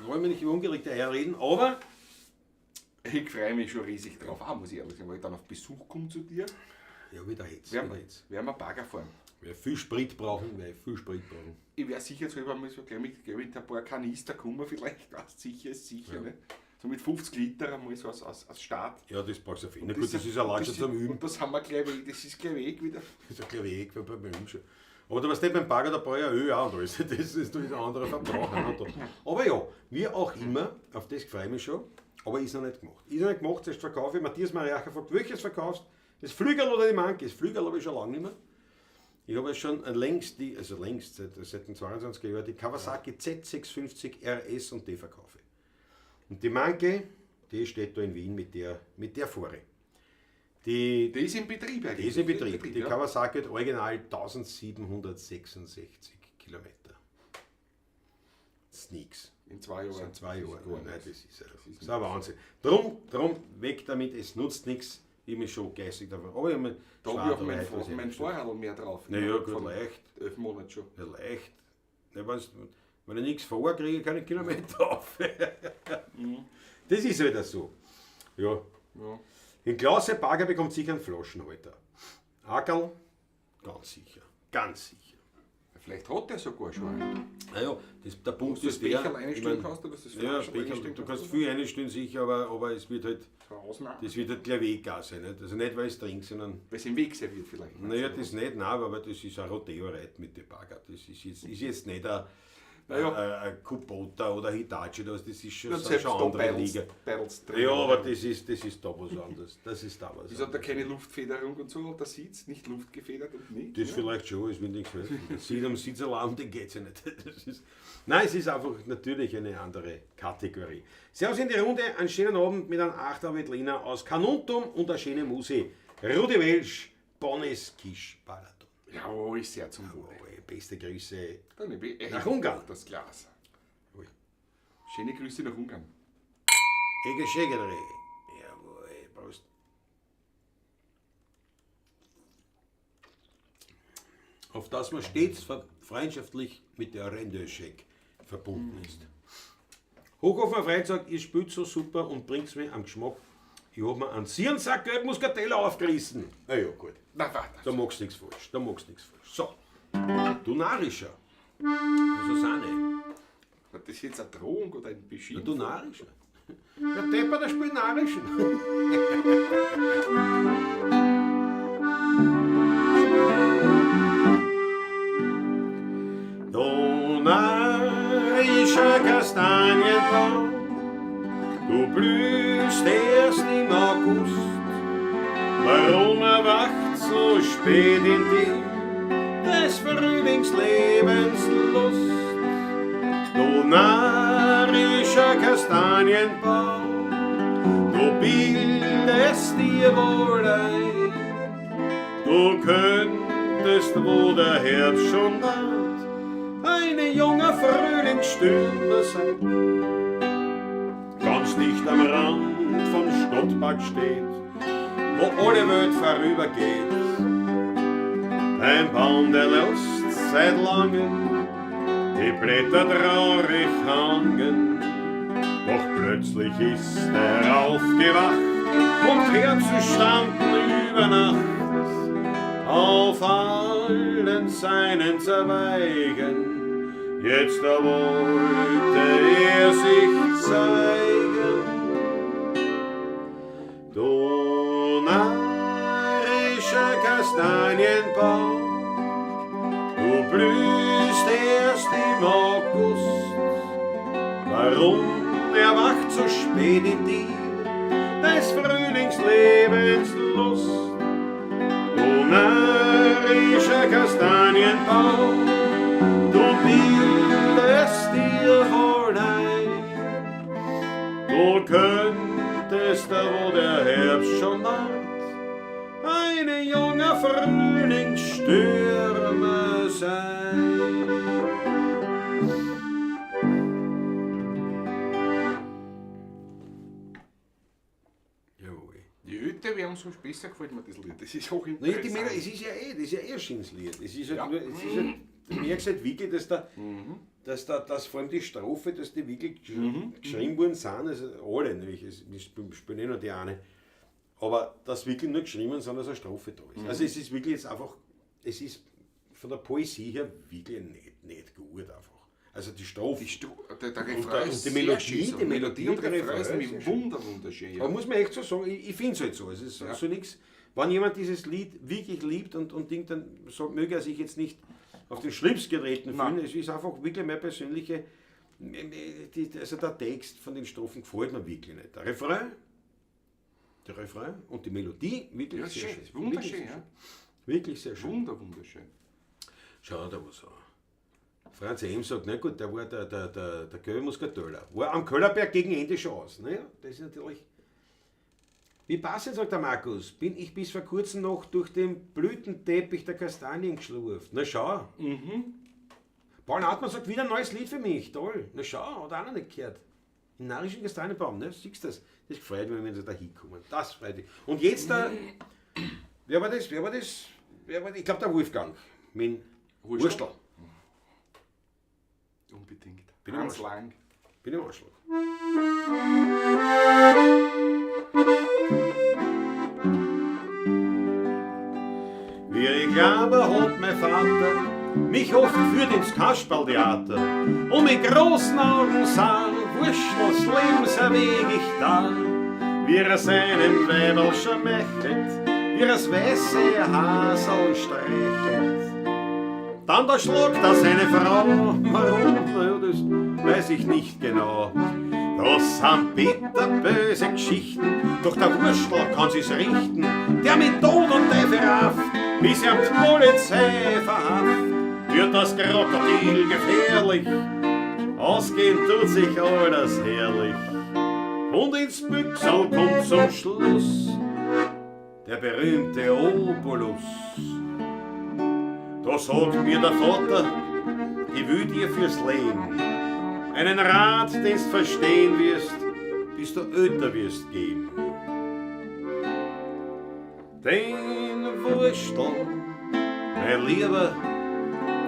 Wollen wir nicht über ungelegte Eier reden, aber Ich freue mich schon riesig drauf, muss ich ehrlich sagen, weil ich dann auf Besuch komme zu dir. ja, wieder jetzt. Werden wir Bagger fahren. Wer viel Sprit brauchen, Ich wäre sicher, jetzt mal so gleich mit ein paar Kanister kommen, vielleicht, was sicher ist sicher. Ja. Ne? So mit 50 Liter einmal so als Start. Ja, das brauchst du auf jeden Und Fall. Gut, das ist allein schon zum Üben. Und das haben wir gleich weg, das ist gleich weg wieder. Das ist ein kleiner Weg beim Üben schon. Aber du weißt nicht, beim Bagger, da brauche ich ja Öl auch und alles. Das ist ein anderer Verbrauch. Aber ja, wie auch immer, auf das freue ich mich schon. Aber ist noch nicht gemacht. Zuerst verkaufe ich. Matthias Mariacher fragt, welches verkaufst? Das Flügel oder die Manke? Das Flügel habe ich schon lange nicht mehr. Ich habe schon längst, seit den 22er Jahren, die Kawasaki Z650 RS und die verkaufe. Und die Manke, die steht da in Wien mit der Fahre. Die Die ist in Betrieb eigentlich. ist in Betrieb. Die ja. Kawasaki hat original 1766 Kilometer. Das ist nichts. In 2 Das Jahren. sind 2 Jahre. Das ist gar Nein, nichts. das ist ein Wahnsinn. Drum weg damit, es nutzt nichts. Ich mich schon geistig davon. Aber ich habe Da habe ich auf mein Vorrat mehr drauf. Na ja, gut, Von leicht. 11 Monaten schon. Ja, leicht. Ja, wenn ich nichts vor kriege, ich keine Kilometer auf. Das ist halt so. Ja. Ja. In Klasse Bagger bekommt sicher einen Flaschenhalter. Ackerl, ganz sicher. Ganz sicher. Vielleicht hat der sogar schon einen. Naja, der Punkt Dass du das ist der. Becherl einstellen kannst, oder dass das Ja, Flaschen Becherl, einstellen du kannst kannst, viel einstellen sicher, aber es wird halt, oder? Ausnahmen. das wird halt gleich Weggas sein. Nicht? Also nicht, weil es trinkt, sondern. Weil es im Weg serviert vielleicht. Naja, das nicht, nein, aber das ist ein Rodeo-Reit mit dem Bagger. Das ist jetzt nicht ein Kubota oder Hitachi, das ist schon, Ja, sind selbst schon da andere Liga. Pedals drin. Ja, aber das ist da was anderes. Das ist da was Wieso hat da anderes. keine Luftfederung und so? Und der Sitz nicht luftgefedert und nicht? Das vielleicht schon, es wird nichts helfen. Sieht am Sitzerlaum, den geht es ja nicht. Das ist, nein, es ist einfach natürlich eine andere Kategorie. Servus in die Runde, einen schönen Abend mit einem 8er Wettliner aus Kanuntum und eine schöne Musi. Rudi Welsch, Bonnes Kisch Balaton. Ja, oh, ist sehr zum Wohle. Beste Grüße. Dann Nach Ungarn. Das Glas. Ui. Schöne Grüße nach Ungarn. Ege Schegedre. Jawohl, Prost. Auf das man stets freundschaftlich mit der Rendöschek verbunden ist. Hochhofer Freit sagt, ihr spielt so super und bringt mir am Geschmack. Ich hab mir einen Sierensack gelb Muscatella aufgerissen. Na ja, gut. Na, warte. Da magst du nichts falsch. So. Du Narischer. Also Sahne. Hat das jetzt eine Drohung oder ein Beschimpf? Du Narischer. Der Depper, der spielt Narischen. Du narischer so spät in dir des Frühlingslebens Lust. Du narrischer Kastanienbaum, du bildest dir wohl ein, du könntest, wo der Herbst schon naht, eine junge Frühlingsstürme sein. Ganz dicht am Rand vom Stadtpark steht, wo alle Welt vorübergeht, ein Baum der Lust seit langem, die Blätter traurig hangen. Doch plötzlich ist er aufgewacht und Herzen standen über Nacht auf allen seinen Zweigen. Jetzt wollte er sich zeigen. Du narrischer Kastanienbaum, du blühst erst im August. Warum erwacht so spät in dir des Frühlingslebens Lust? Du narrischer Kastanienbaum, du bildest dir wohl ein, du könntest, wo der Herbst schon naht, eine junge Frühlingsstürme sein. Jawohl. Die Öte wären so besser gefällt mir das Lied. Das ist auch Nein, interessant. es ist ja eh ein schönes Lied. Es ist halt Ja. nur, es ist halt, du merkst halt wirklich, dass vor allem die Strophe, dass die wirklich geschrieben worden sind, also alle, nämlich, wir spielen eh nur die eine, aber dass wirklich nur geschrieben sind, dass eine Strophe da ist. Also es ist wirklich jetzt einfach, es ist von der Poesie her wirklich nicht gut einfach. Also die Strophe. Der Refrain ist die sehr Melodie, schön, so. die Melodie und und der der Refrain Refrain sind ist sehr wunderschön. Aber muss man echt so sagen, ich finde es halt so. Es ist so nichts. Wenn jemand dieses Lied wirklich liebt und denkt, dann möge er sich jetzt nicht auf den Schlips getreten fühlen. Es ist einfach wirklich meine persönliche. Also der Text von den Strophen gefällt mir wirklich nicht. Der Refrain und die Melodie wirklich Ja, sehr schön, schön. wunderschön, Wirklich sehr ja. schön. Wirklich sehr schön. Wunderschön. Schau da was an. Franz Ehm sagt, na gut, der war der Köhl Muskateller. War am Köllerberg gegen Ende schon aus. Naja, das ist natürlich. Wie passend, sagt der Markus, bin ich bis vor kurzem noch durch den Blütenteppich der Kastanien geschlurft. Na schau. Paul Hartmann sagt, wieder ein neues Lied für mich. Toll. Na schau, hat auch noch nicht gehört. Im narrischen Kastanienbaum, ne? Siehst du das? Das freut mich, wenn sie da hinkommen. Das freut mich. Und jetzt da. Wer war das? Ich glaube, der Wolfgang. Mit Wurstel. Unbedingt. Bin Ganz ich lang. Bin im Anschlag. Wie ich glaube, hat mein Vater mich oft führt ins Kasperltheater und mit großen Augen sah, Wurstels Lebenserweg ich da, wie seinen Weibel schmächtet, wie das weiße Hasel streichelt. Dann da schluckt er seine Frau, warum, naja, das weiß ich nicht genau. Das sind bitterböse Geschichten, doch der Wurstel kann sich's richten, der mit Tod und Teufel rafft, bis er die Polizei verhaftet, wird das Krokodil gefährlich, ausgehen tut sich alles herrlich. Und ins Büchsel kommt zum Schluss der berühmte Obolus. Da sagt mir der Vater, ich will dir fürs Leben einen Rat, den's verstehen wirst, bis du älter wirst geben. Den Wurstel, mein Lieber,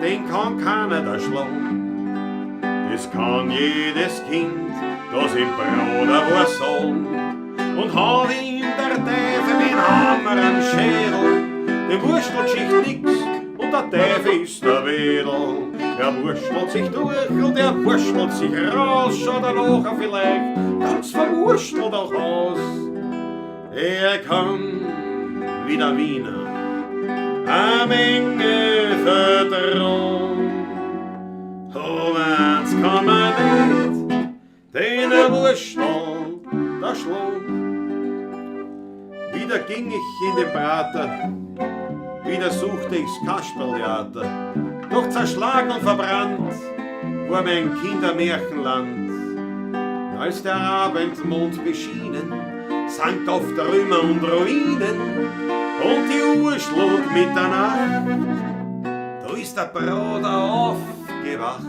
den kann keiner da schlagen. Das kann jedes Kind, das im Bruder war sagen. Und haut ihm der Teufel mit Hammer am Schädel, dem Wurstel schicht nix, und der Teufel ist der Wedel. Er wurstelt sich durch und er wurstelt sich raus, schaut er nachher vielleicht ganz verwurstelt auch aus. Er kann wie der Wiener eine Menge vertrauen. Aber eins kann man nicht, den Wurstel da schlagen. Wieder ging ich in den Prater wieder suchte ich's Kasperltheater. Doch zerschlagen und verbrannt war mein Kindermärchenland. Als der Abendmond beschienen, sank auf Trümmer und Ruinen und die Uhr schlug Mitternacht. Da ist der Bruder aufgewacht.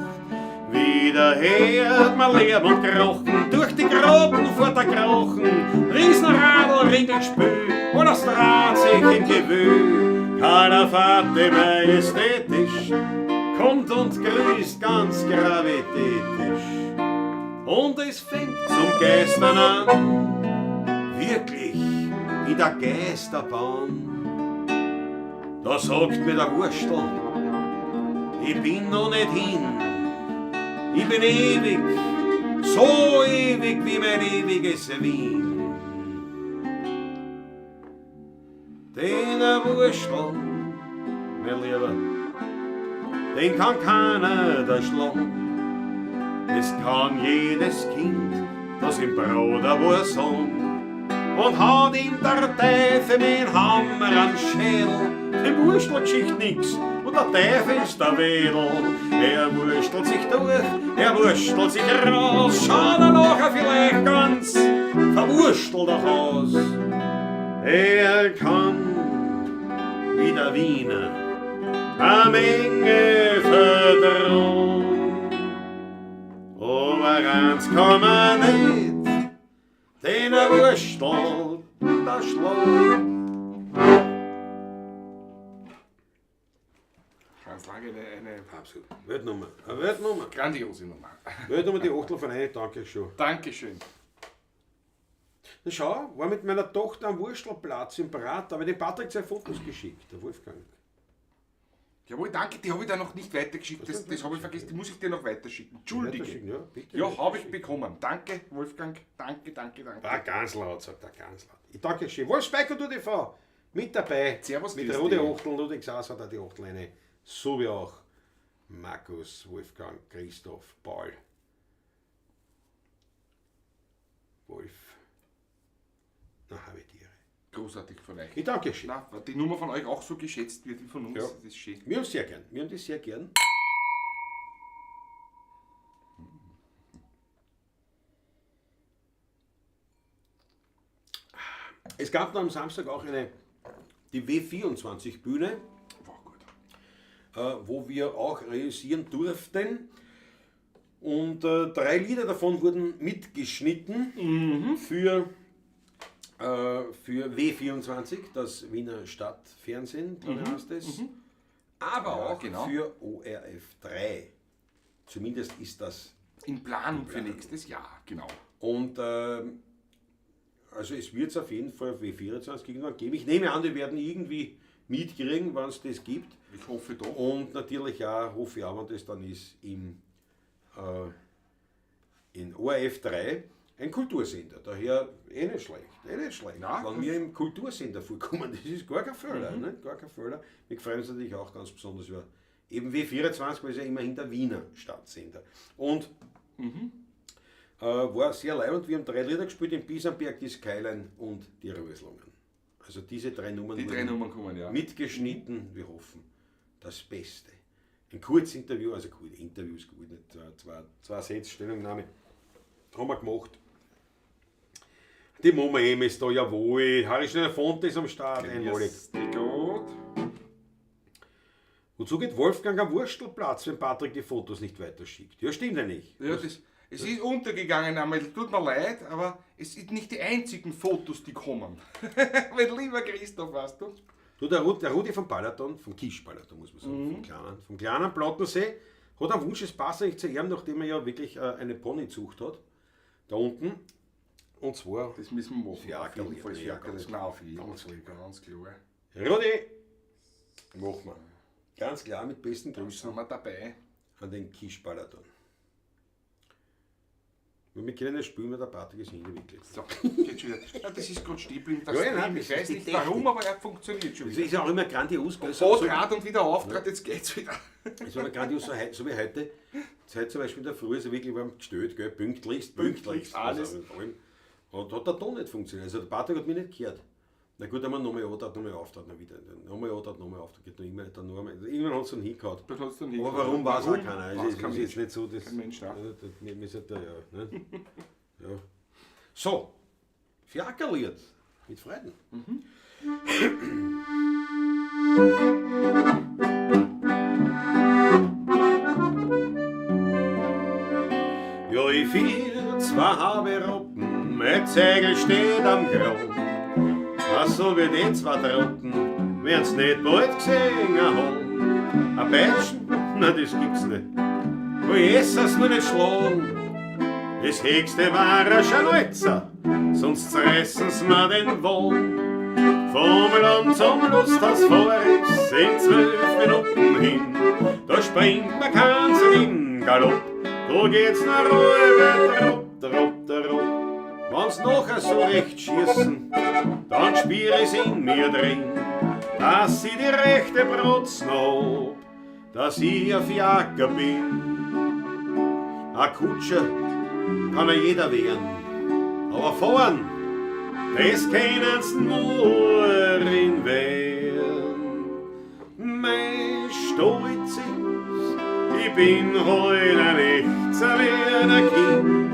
Wieder hört man Lärm und Krochen, durch die Grotten fährt der Krochen, Riesenradl, Ringelspül und das Draht sich im Gewühl. Keiner Vater majestätisch kommt und grüßt ganz gravitätisch. Und es fängt zum Geistern an, wirklich in der Geisterbahn. Da sagt mir der Wurstel, ich bin noch nicht hin. Ich bin ewig, so ewig wie mein ewiges Wien. Den Wurstel, mein Lieber, den kann keiner da schlagen. Es kann jedes Kind, das im Bruder war Sohn, und hat ihm der Teufel mit dem Hammer am Schädel. Dem Wurstel geschieht nix, und der Teufel ist der Wedel. Er wurstelt sich durch, er wurstelt sich raus, schaut er nachher vielleicht ganz verwurstelt auch aus. Er kann wie der Wiener eine Menge verdrohen, aber eins kann man nicht, den er wurstelt, der schlägt. Ganz lange eine Absolut. Weltnummer. Eine Weltnummer. grandiose Nummer. Weltnummer, die Achtel von einer, danke schon. Dankeschön. Na schau, war mit meiner Tochter am Wurstelplatz im Brat, aber dem Patrick zwei Fotos geschickt, der Wolfgang. Jawohl, danke, die habe ich da noch nicht weitergeschickt. Das habe ich vergessen, die muss ich dir noch weiterschicken. Entschuldige. Weiterschicken, ja, bitte. Ja, habe ich bekommen. Danke, Wolfgang. Danke. Ah, ganz laut, sagt er, ganz laut. Ich danke schön. Wolfsbeiko, du TV, mit dabei. Servus, mit grüß Rode dich. Achtel, Ludwig Saas hat auch die Achtel eine. So wie auch Markus, Wolfgang, Christoph, Paul, Wolf. Na, habe ich Tiere. Großartig von euch. Ich danke schön. Na, die Nummer von euch auch so geschätzt wird wie von uns. Ja. Das ist schön. Wir haben sehr gern. Wir haben das sehr gern. Es gab noch am Samstag auch die W24-Bühne, War gut. wo wir auch realisieren durften. Und 3 Lieder davon wurden mitgeschnitten für W24, das Wiener Stadtfernsehen, glaube ich heißt es. Aber Ja, auch genau. für ORF3. Zumindest ist das. In Planung für nächstes Jahr, genau. Und also es wird es auf jeden Fall W24 irgendwann geben. Ich nehme an, die werden irgendwie mitkriegen, wann es das gibt. Ich hoffe doch. Und natürlich auch, hoffe ich auch, wenn das dann ist, in ORF3 ein Kultursender. Daher nicht schlecht. Ja, wenn wir im Kultursender vorkommen, das ist gar kein Fehler. Ne? Gar kein Fehler. Wir freuen uns natürlich auch ganz besonders über eben W24, weil es ja immerhin der Wiener Stadtsender. Und war sehr leibend. Wir haben 3 Lieder gespielt, in Biesenberg, die Skyline und die Röslungen. Also diese 3 Nummern Die 3 wurden Nummern kommen, ja. mitgeschnitten. Wir hoffen, das Beste. Ein Kurzinterview, also gut, Interviews, gut, nicht zwei Sätze, Stellungnahme, haben wir gemacht. Die Mama M ist da, jawohl. Harry Schneider Font ist am Start, einmalig. Yes, gut. Wozu geht Wolfgang am Wurstelplatz, wenn Patrick die Fotos nicht weiterschickt? Ja, stimmt ja nicht. Ja, es ist untergegangen einmal, tut mir leid, aber es sind nicht die einzigen Fotos, die kommen. Mein lieber Christoph, weißt du? Du, der Rudi vom Balaton, vom Kisch-Balaton muss man sagen, vom kleinen Plattensee, hat einen Wunsch, es passt eigentlich zu ihm, nachdem er ja wirklich eine Ponyzucht hat. Da unten. Und zwar, Das müssen wir machen. Ja, auf jeden Fall. ja, Ferkel, ganz Nein, auf jeden ganz Fall, ganz klar. Rudi, machen wir. Ganz klar mit besten Da Grüßen sind wir dabei. an den Kisch-Balaton. Wenn wir können, spielen wir der Patrick ist hingewickelt. So, geht schon wieder. Ja, das ist gerade stehen geblieben, der Ja, Stream. nein, Ich das ist weiß die nicht Technik. warum, aber er funktioniert schon Das wieder. ist ja auch immer grandios. Gell? Rot und wieder Auftritt, jetzt geht's wieder. Es war grandios, so wie heute. Heute zum Beispiel in der Früh ist er wirklich warm gestellt, gell? Pünktlichst. Pünktlichst, alles. Also, und hat der Ton nicht funktioniert. Also der Patrick hat mich nicht gehört. Na gut, wenn man nochmal antat, nochmal auftrat, dann wieder. Nochmal antat, nochmal auftrat, geht noch immer, dann noch einmal. Irgendwann hat es dann hingehauen. Das hat's dann Aber warum weiß auch keiner? Weiß Also, kein es ist jetzt nicht so, dass. Kein Mensch, nein. Wir sind da, ja. Ne? Ja. So, Fiakerlied mit Freuden. Ja, ich fiel zwei halbe Roppen, mein Zegel steht am Grund. Was so wie die zwei Trotten, wern's nicht bald gesehen haben. Ein Peitschen? Na, das gibt's nicht. Wo Jesus nur nicht schlagen. Das höchste war ein Scharlotzer, sonst zerressen's mir den Wohn. Vom Land zum Lusthaus Forest in 12 Minuten hin. Da springt man keins in Galopp, da geht's nach Ruhe, Tropp, Tropp, Tropp. Wenn's nachher so recht schießen, dann spür ich's in mir drin, dass ich die rechte Brotzen hab, dass ich ein Fiaker bin. Ein Kutscher kann ja jeder werden, aber fahren, das können's nur in werden. Mein Stolz ist, ich bin heut ein echter wie ein Kind.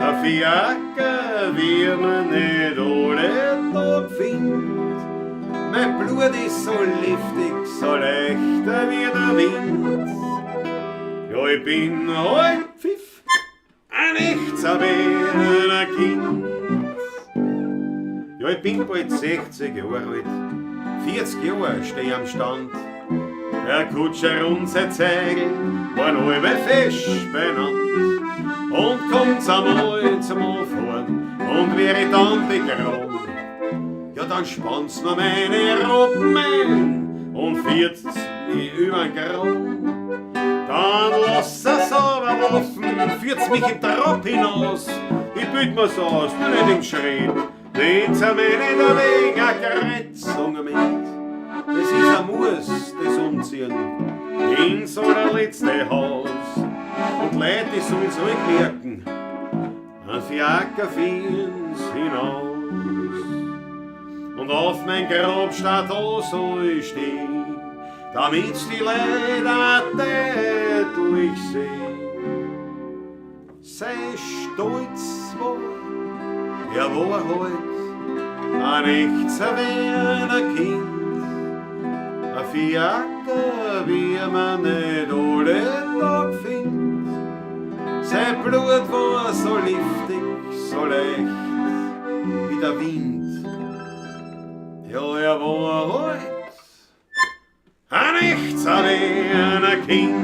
Ein Fiaker wird man nicht alle Tag find. Mein Blut ist so liftig, so leichter wie der Wind. Ja, ich bin heut Pfiff, ein echter wie ein Kind. Ja, ich bin bald 60 Jahre alt, 40 Jahre steh ich am Stand. Der Kutscher und sein Zeigel waren alle fest benannt. Und kommt's einmal zum Anfahren und wär ich dann begraben, ja dann spannt's mir meine Roppen ein und führt's mich übern Graben. Dann lass es aber laufen, führt's mich im Trab hinaus. Ich büt mir's aus, nur nicht im Schritt, den mir nicht ein wenig ein Gerät, sagen mit. Das ist ein Muss, das Umziehen ins allerletzte Haus. Und Leute, die sollen's euch merken, ein Fiaker fiehen's hinaus. Und auf mein Grab steht da soll ich stehen, damit's die Leute deutlich sehen. Sei stolz war, war halt ein echter wie ein Kind. Ein Fiaker, wie man nicht alle Tag findet. Sein Blut war so liftig, so leicht wie der Wind. Ja, war halt ein echter wie ein Kind.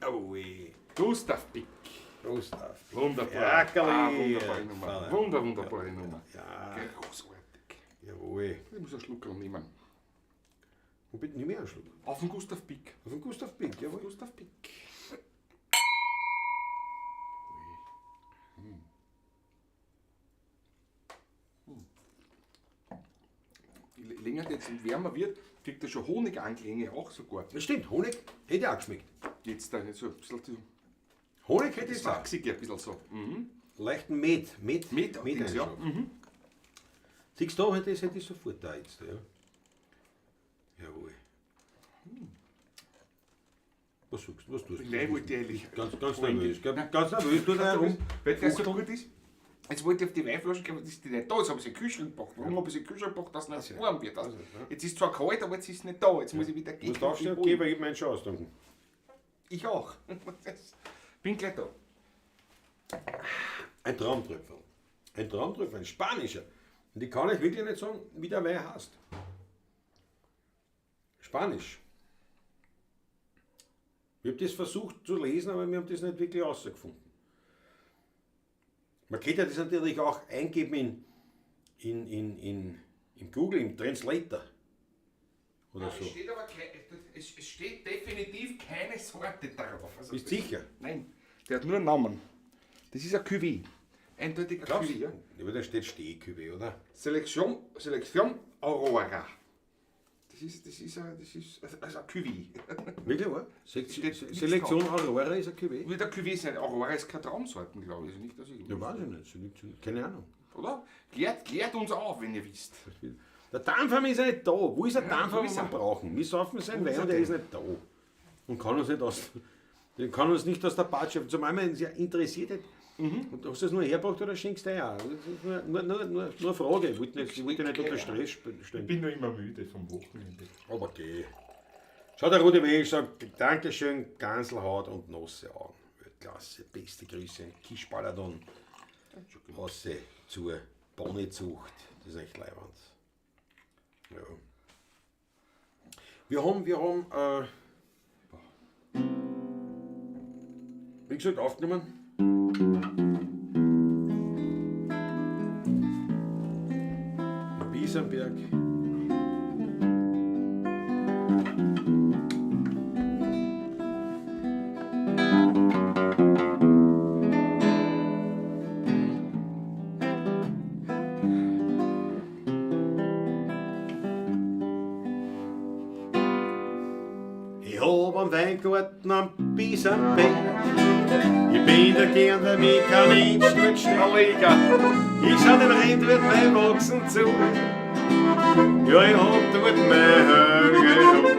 Oh weh. Gustav Pick. Gustav. Wunderbar. Fiakerli. Wunderbare Nummer. Wunderbare Nummer. Ja, Großartig. jawohl. Ich muss einen Schluck nehmen. Und bitte nicht mehr einen Schluck. Auf den Gustav Pick. Auf den Gustav Pick, jawohl. Gustav Pick. Je länger das wärmer wird, kriegt er schon Honiganklänge auch sogar. Das stimmt, Honig hätte auch geschmeckt. Jetzt da jetzt so ein bisschen Honig hätte das ich auch. Wachsige, ein bisschen so. Leichten Met. Met Dings, ja. Siehst du, hätte ich sofort da jetzt. Ja. Jawohl. Was suchst du? Was tust du? Nein, wollte ich ehrlich. Ganz nervös. Ganz nervös, du da herum. Weil das so gut ist. Jetzt wollte ich auf die Weinflasche gehen, aber das ist nicht da. Jetzt habe ich sie in den Kühlschrank gebracht. Warum habe ich sie in den Kühlschrank gebracht, dass es nicht warm wird? Jetzt ist es zwar kalt, aber jetzt ist es nicht da. Jetzt muss ich wieder Du gehen. musst aufstehen und gehen, weil ich meinen schon austrunken. Ich auch. Bin gleich da. Ein Traumtröpfel. Ein Traumtröpfel, ein spanischer. Und ich kann euch wirklich nicht sagen, wie der Wein heißt. Spanisch. Ich habe das versucht zu lesen, aber wir haben das nicht wirklich herausgefunden. Man könnte das natürlich auch eingeben in Google, im Translator. Oder so. Es steht definitiv keine Sorte drauf. Also Bist sicher? Nein, der hat nur einen Namen. Das ist ein Cuvée. Eindeutig ein Glaubst Cuvée, ja. du? Aber da steht Stehkübe, oder? Selektion Aurora. Das also ein Cuvée. Wirklich, oder? Steht Selektion Aurora ist ein Cuvée? Wie der Cuvée sein, Aurora ist keine Traumsorten, glaube ich. Also nicht, dass ich Ja, weiß ich nicht. Selektion, keine Ahnung. Oder? Klärt uns auf, wenn ihr wisst. Der Dampfer ist nicht da. Wo ist der Dampfer, wo was ist wir er? brauchen? Wir saufen seinen Wo ist Wein er und der denn? ist nicht da. Und kann uns nicht aus, den kann uns nicht aus der Patsche. Zumal mich sehr interessiert hat. Und hast du das nur hergebracht oder schenkst du auch? Das ist nur eine Frage. Ich wollte nicht unter Stress stellen. Ich bin noch immer müde vom Wochenende. Aber geh. Schau, der Rudi Weg sagt, Dankeschön, Ganselhaut und nasse Augen. Klasse, beste Grüße, Kischbaladon. Hasse zur Bonnezucht. Das ist echt leibend. Ja. Wir haben, wie gesagt, aufgenommen. In Biesenberg. Ich hab am Weingarten am Biesenberg. Ich bin der gerne mit kein Mensch dort steht. Ich schau den Rennwirt beim Wachsen zu. Ja, ich hab dort meine Ruhe.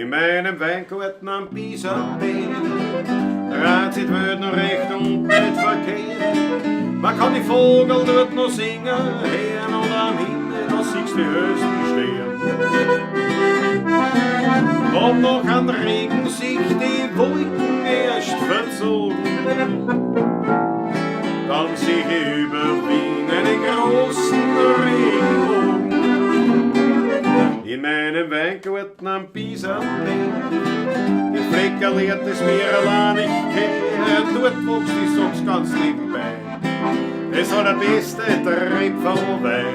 In meinem Weingarten am Biesenberg. Razit wird noch recht und nicht verkehrt. Man kann die Vogel dort noch singen, hören und am Himmel, da siehst du die höchsten Sterne. Und noch an Regen sich die Wolken erst verzogen. Dann sehe ich über Wien einen großen Regenbogen. In meinem Weingarten am Biesenberg. Die Flecker lehrt es mir allein nicht kennen. Dort wächst die Songs ganz nebenbei. Es war der beste Tripfelwein.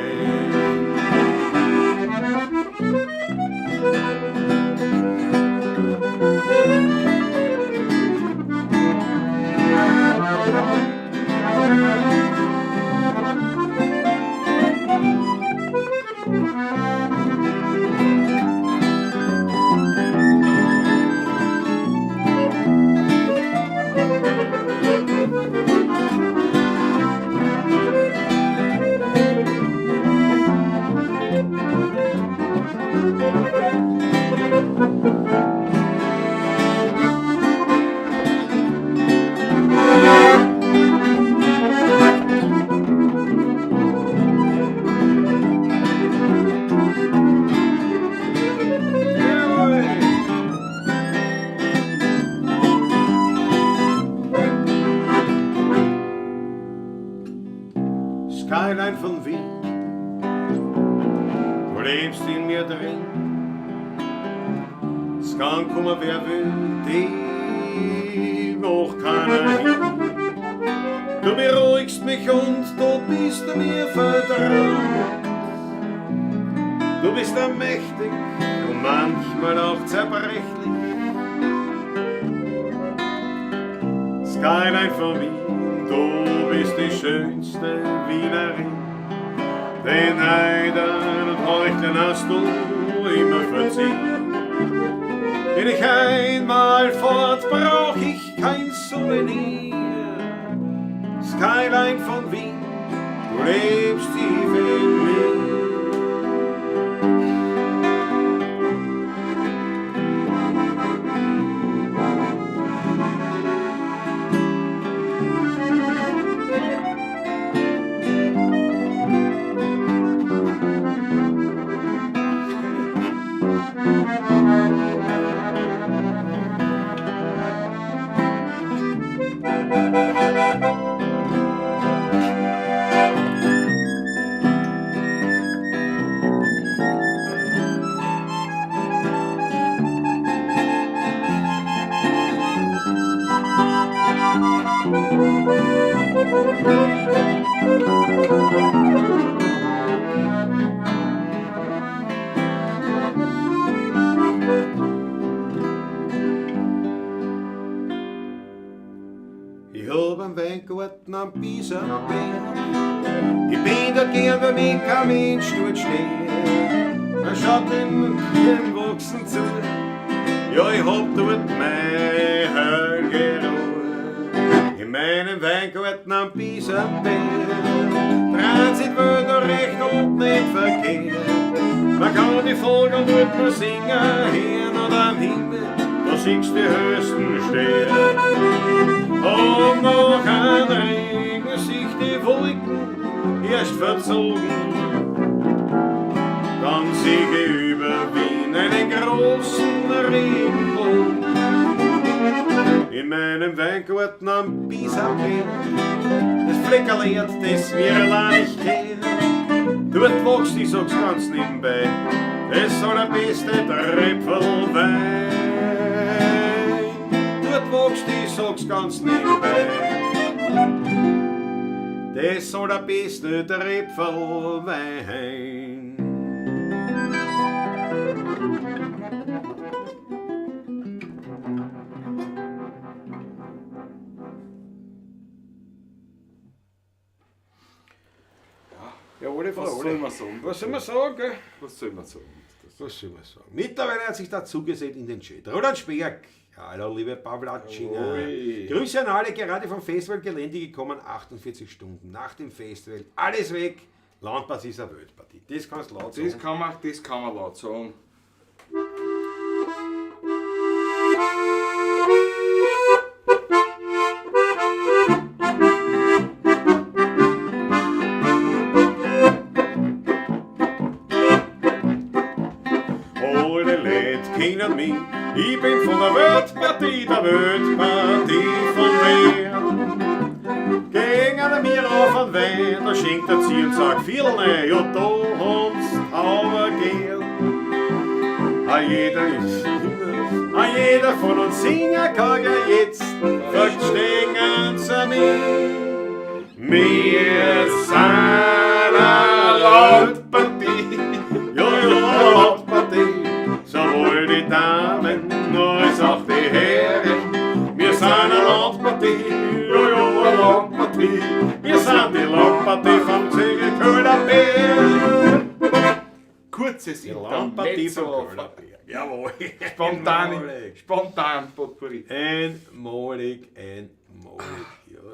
Skyline von Wien, du lebst in mir drin. Es kann kommen, wer will, die noch keiner hin. Du beruhigst mich und du bist mir vertraut. Du bist mächtig und manchmal auch zerbrechlich. Skyline von Wien, du bist die schönste Wienerin. Den Eidern und Heucheln hast du immer verziehen. Bin ich einmal fort, brauch ich kein Souvenir. Skyline von Wien, du lebst tief in mir. Ich hab am Weingarten am Biesenberg. Ich bin da gern, wenn mich kein Mensch dort steht. er schaut den Wachsen zu. Ja, ich hab dort meine Ruhe. In meinem Weingarten am Pisa-Bär. Transit wird da recht und nicht verkehrt. Man kann die Vögel dort nur singen, hören und am Himmel, da siehst du die höchsten Sterne. Und nach einem Regen sich die Wolken erst verzogen. Dann sehe ich über Wien einen großen Regenbogen. In meinem Weingarten am Pisa-Berg, das Fleckerlehrt, das wir allein nicht kennen. Dort wächst, ich sag's ganz nebenbei, das soll der beste Tröpfelwein. Dort wächst, ich sag's ganz nebenbei, das soll der beste Tröpfelwein. Ja, alle Frau, Was soll man sagen? Was soll man sagen, gell? Was soll man sagen? Was soll man sagen? Mittlerweile hat sich dazu gesät in den Chat. Roland Speer. Hallo, liebe Pawlatschiner. Oi. Grüße an alle, gerade vom Festivalgelände gekommen, 48 Stunden nach dem Festival. Alles weg. Landpass ist eine Weltpartie. Das kannst du laut sagen. Das kann man laut sagen. Kennen mich, ich bin von der Weltpartie von wer. Gegen an mir auf an Wein, da schenkt er sie und sagt Vierlne, ja da haben's aber gern. A jeder von uns singen kann ja jetzt, verstehen sie mich. Wir sind eine Weltpartie, ja, Weltpartie. Sowohl die Damen als auch die Herren. Wir sind eine Landpartie, eine Landpartie. Wir sind die Landpartie vom Ziegelköhler Bär. Kurzes Die Landpartie vom Köhler Bär. Jawohl. Spontan Potpourri. Einmalig. Ja,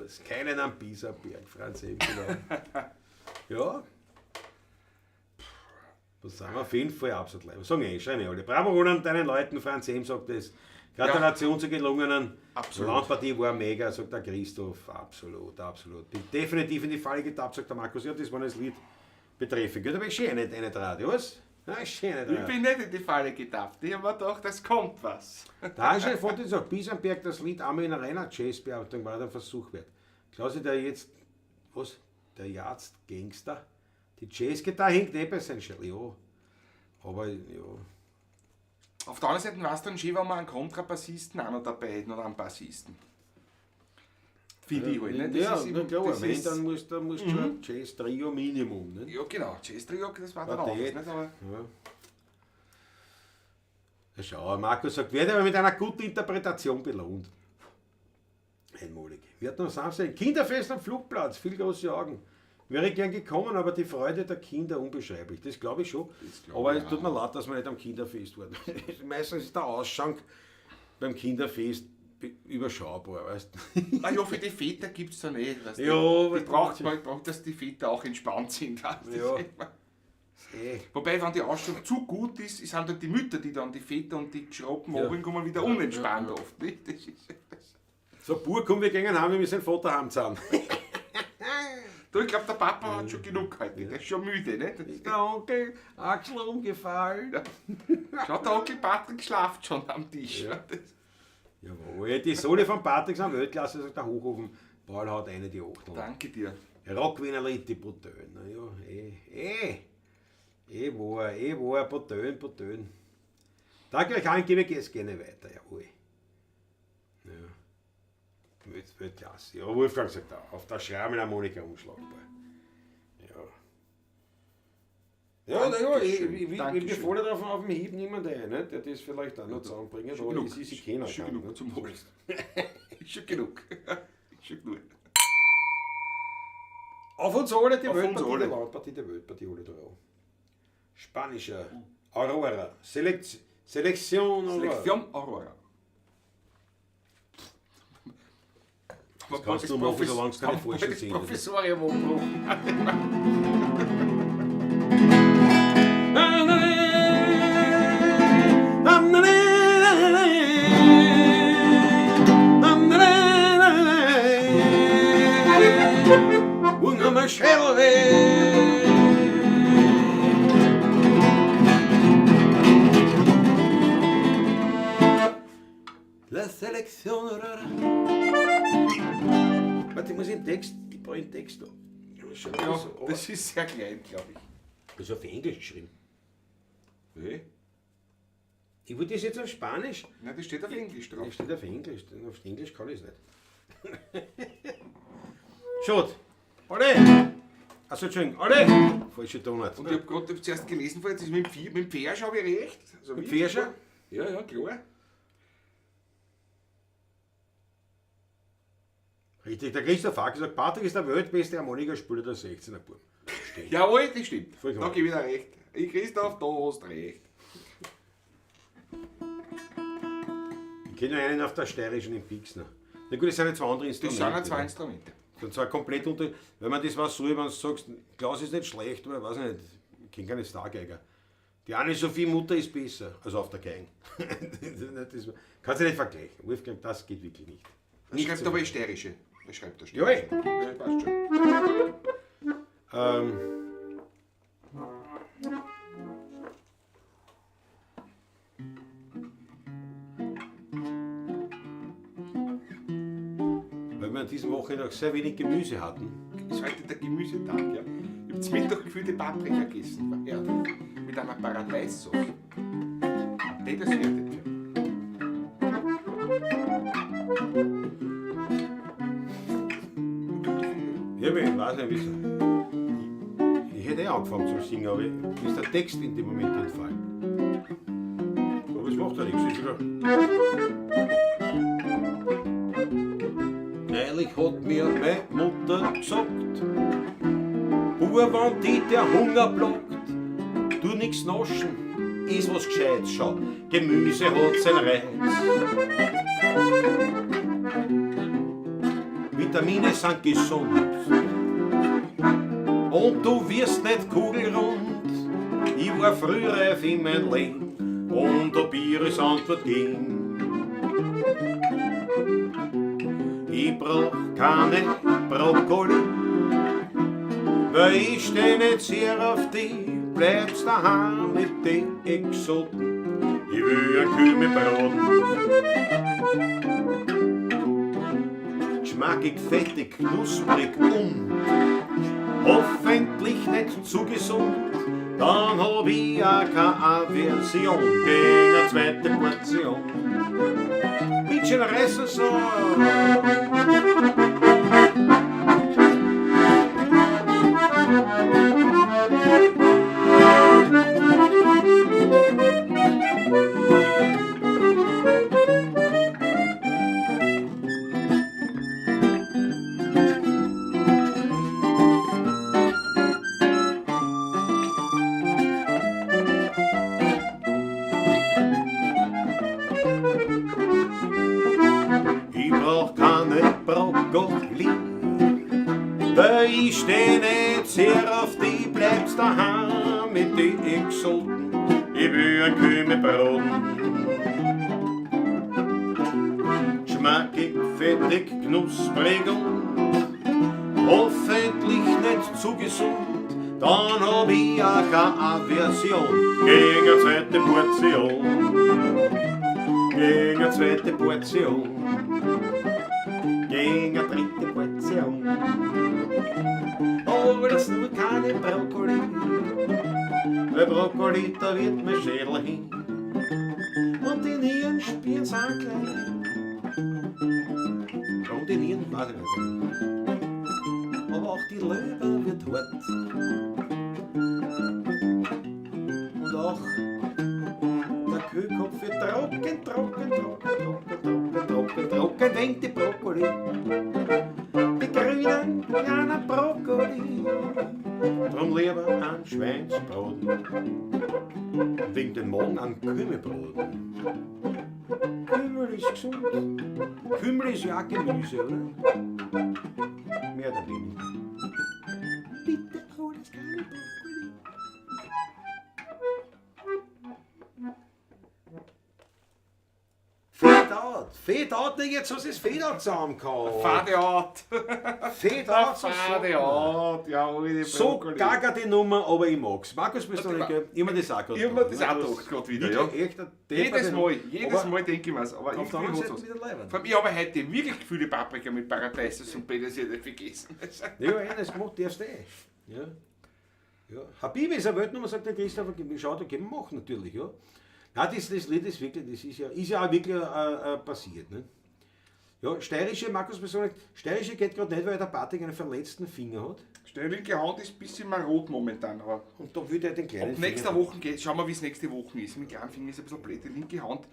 es ist keinen am Pisa-Berg, Franz Emscher. Ja. Das sind wir auf jeden Fall absolut leid. Sagen schreien alle. Bravo Roland, deinen Leuten, Franz Ehm sagt das. Gratulation zur gelungenen Landpartie war mega, sagt der Christoph. Absolut. Bin definitiv in die Falle getappt, sagt der Markus. Ja, das war das Lied betreffend. Da bin ich schön nicht eine Radio, was? Nein, schön nicht. Ich bin nicht in die Falle getappt. Ich habe mir gedacht, es kommt was. Da ist ein Foto, sagt Biesenberg, das Lied einmal in einer reiner Jazzbearbeitung war der Versuch wert. Klaus, der jetzt, was? Der Jazz Gangster? Die Jazzgitarre hängt nicht bei seinem Schell, ja. Aber ja. Auf der anderen Seite war es dann schön, wenn man einen Kontrabassisten auch noch dabei hätten oder einen Bassisten. Finde ich halt. Ne? Ja, ist na klar, das wenn, ist, dann musst du schon ein Jazz-Trio Minimum. Ne? ja genau, Jazz-Trio, das war dann auch Quartett. nicht, aber Ja. Ja, schau, Markus sagt, werde aber mit einer guten Interpretation belohnt. Einmalig. Wir hatten am Samstag ein Kinderfest am Flugplatz, viel große Augen. Wäre gern gekommen, aber die Freude der Kinder unbeschreiblich. Das glaube ich schon. Aber es tut mir leid, dass wir nicht am Kinderfest waren. Meistens ist der Ausschank beim Kinderfest überschaubar, weißt du. na ja, für die Väter gibt es dann eh. Weißt du, Ja, die braucht, dass die Väter auch entspannt sind. Weißt du. Ja. Wobei, wenn die Ausstellung zu gut ist, sind halt die Mütter, die dann die Väter und die Schroppen Ja. oben kommen, wieder unentspannt oft. Nicht? Das ist, So, Bur, komm, wir gehen heim, wir müssen ein Foto haben zusammen. du, ich glaube, der Papa hat schon genug heute. Der ist schon müde. Nicht? Ist der Onkel Axel umgefallen? Schaut, der Onkel Patrick schlaft schon am Tisch. Ja. Jawohl, die Sohle von Patrick sind Weltklasse, sagt der Hochhofen. Paul haut eine die 8. Danke dir. Rockwiener die Botön. Ja, war, Botön. Danke euch allen, gebe ich es gerne weiter, jawohl. Ja. Weltklasse. Ja, Wolfgang sagt auch, auf der Schraubelharmonika unschlagbar. Ja, ich befahle darauf auf dem Hieb niemand ein, ne? Der das vielleicht auch noch zusammenbringen, aber genug. das ist sich keiner. Ist schon genug zum Wohl. Ist schon genug. Ist schon genug. Auf uns alle die Auf uns Weltpartie, alle. die Landpartie, die Weltpartie, alle da. Spanischer Aurora. Selektion Aurora. Selektion Aurora. Das kannst du machen, solange es keine falschen sind. Professorium umbrauchen. Una Shelby. La Selektion Aurora. Warte, ich muss den Text, ich brauche den Text da. Ja, das ist sehr klein, glaube ich. Das ist auf Englisch geschrieben. Nee, Ich wollte das jetzt auf Spanisch. nein, das steht auf Englisch drauf. Das steht auf Englisch. Auf Englisch kann ich es nicht. Schaut. Alle! Achso, Entschuldigung. Alle! Falsche Tonart. Und ich habe gerade zuerst gelesen, jetzt ist mit dem Pferd habe ich recht. Also Mit wie? Pferscher? Ja, ja, klar. Richtig, der Christoph Hack sagt, Patrick ist der weltbeste Harmonikaspieler der 16er Buben. Jawohl, das stimmt. Vollkommen. Da gebe ich dir recht. Ich, Christoph, da hast du recht. Ich kenne einen auf der steirischen im Pixner. Na gut, das sind ja zwei andere Das Instrumente. sind ja zwei ne? Instrumente. Und zwar komplett unter. Wenn man das was so, wenn du sagst, Klaus ist nicht schlecht, aber ich weiß nicht, ich kenne keine Stargeiger. Die eine Sophie Mutter ist besser, also auf der Geigen. Das kannst du nicht vergleichen. Wolfgang, das geht wirklich nicht. Das schreibt so. aber die steirische. Das schreibt der Jawohl. steirische. Ja, passt schon. Weil wir an diesem Wochenende auch sehr wenig Gemüse hatten. Das ist heute der Gemüsetag, ja. Ich habe zum Mittag gefüllte Paprika gegessen. Ja, mit einer Paradeissauce. Das wird nicht. Ich weiß nicht, wieso. Ich hätte angefangen zu singen, aber mir ist der Text in dem Moment entfallen. Aber es macht ja nichts. Ist wieder. Neulich hat mir meine Mutter gesagt, Bub, wenn dich der Hunger plagt, tu nix naschen, ist was Gescheites, schau, Gemüse hat seinen Reiz. Vitamine sind gesund und du wirst nicht kugelrund. Ich war früher reif in mein Leben und hab ihres Antwort gegeben. Ich brauch keine Brokkoli, weil ich steh nicht sehr auf dich. Bleibst daheim mit den Exoten, ich will ein Kühl mit Braten. Geschmackig, fettig, knusprig hoffentlich nicht zu gesund. Dann hab ich auch keine Aversion gegen eine zweite Portion. Bisschen Ressen so. Ich brauch keine Brokkoli, weil ich steh nicht sehr auf die, bleibst daheim mit den Exoten, ich will ein Kühl mit Braten. Schmackig, fettig, knusprig und hoffentlich nicht zu gesund, dann hab ich auch keine Aversion gegen eine zweite Portion. Gegen eine zweite Portion, gegen eine dritte Portion. Aber das nur keine Brokkoli, weil Brokkoli, da wird mein Schädel hin. Und die Nieren spüren's auch gleich. Und die Nieren, weiß ich nicht. Aber auch die Leber wird hart. Und auch der Kühlkopf wird trocken, trocken, trocken, trocken, trocken, trocken, trocken, wenn die Brokkoli, die grünen, kleinen Brokkoli. Drum den Leber an Schweinsbraten, wegen den Magen an Kümmelbraten. Kümmel ist gesund. Kümmel ist ja auch Gemüse, oder? Mehr oder weniger. Bitte, oh, das kann ich Brokkoli. Fedat, jetzt hast du das Fedat zusammengehauen. Fadeart. Fedat, Fadeart, jawohl. so gaga die Nummer, aber ich mag's. Markus, bist du nicht, gell? Ich hab mir das auch gerade Ich hab mir das auch gedacht, gerade wieder, ja. Echt ein Jedes Deppert, Mal denke ich mir's. Aber auf ich der anderen bin Seite wieder leibend. Vor allem, ich habe heute wirklich gefühlte Paprika mit Paradeises und Petersilie nicht vergessen. Ja, das macht darfst du Ja. Ja. Habibi ist eine Weltnummer, sagt der Christopher. Schau, da können wir machen natürlich, ja. Nein, das Lied ist wirklich, das ist ja auch wirklich passiert. Ne? Ja, steirische, Markus besonders, steirische geht gerade nicht, weil der Patrick einen verletzten Finger hat. Die linke Hand ist ein bisschen marot momentan, aber Und da würde er den kleinen ab nächster Woche geht, schauen wir, wie es nächste Woche ist. Mit kleinen Finger ist ein bisschen blöd, die linke Hand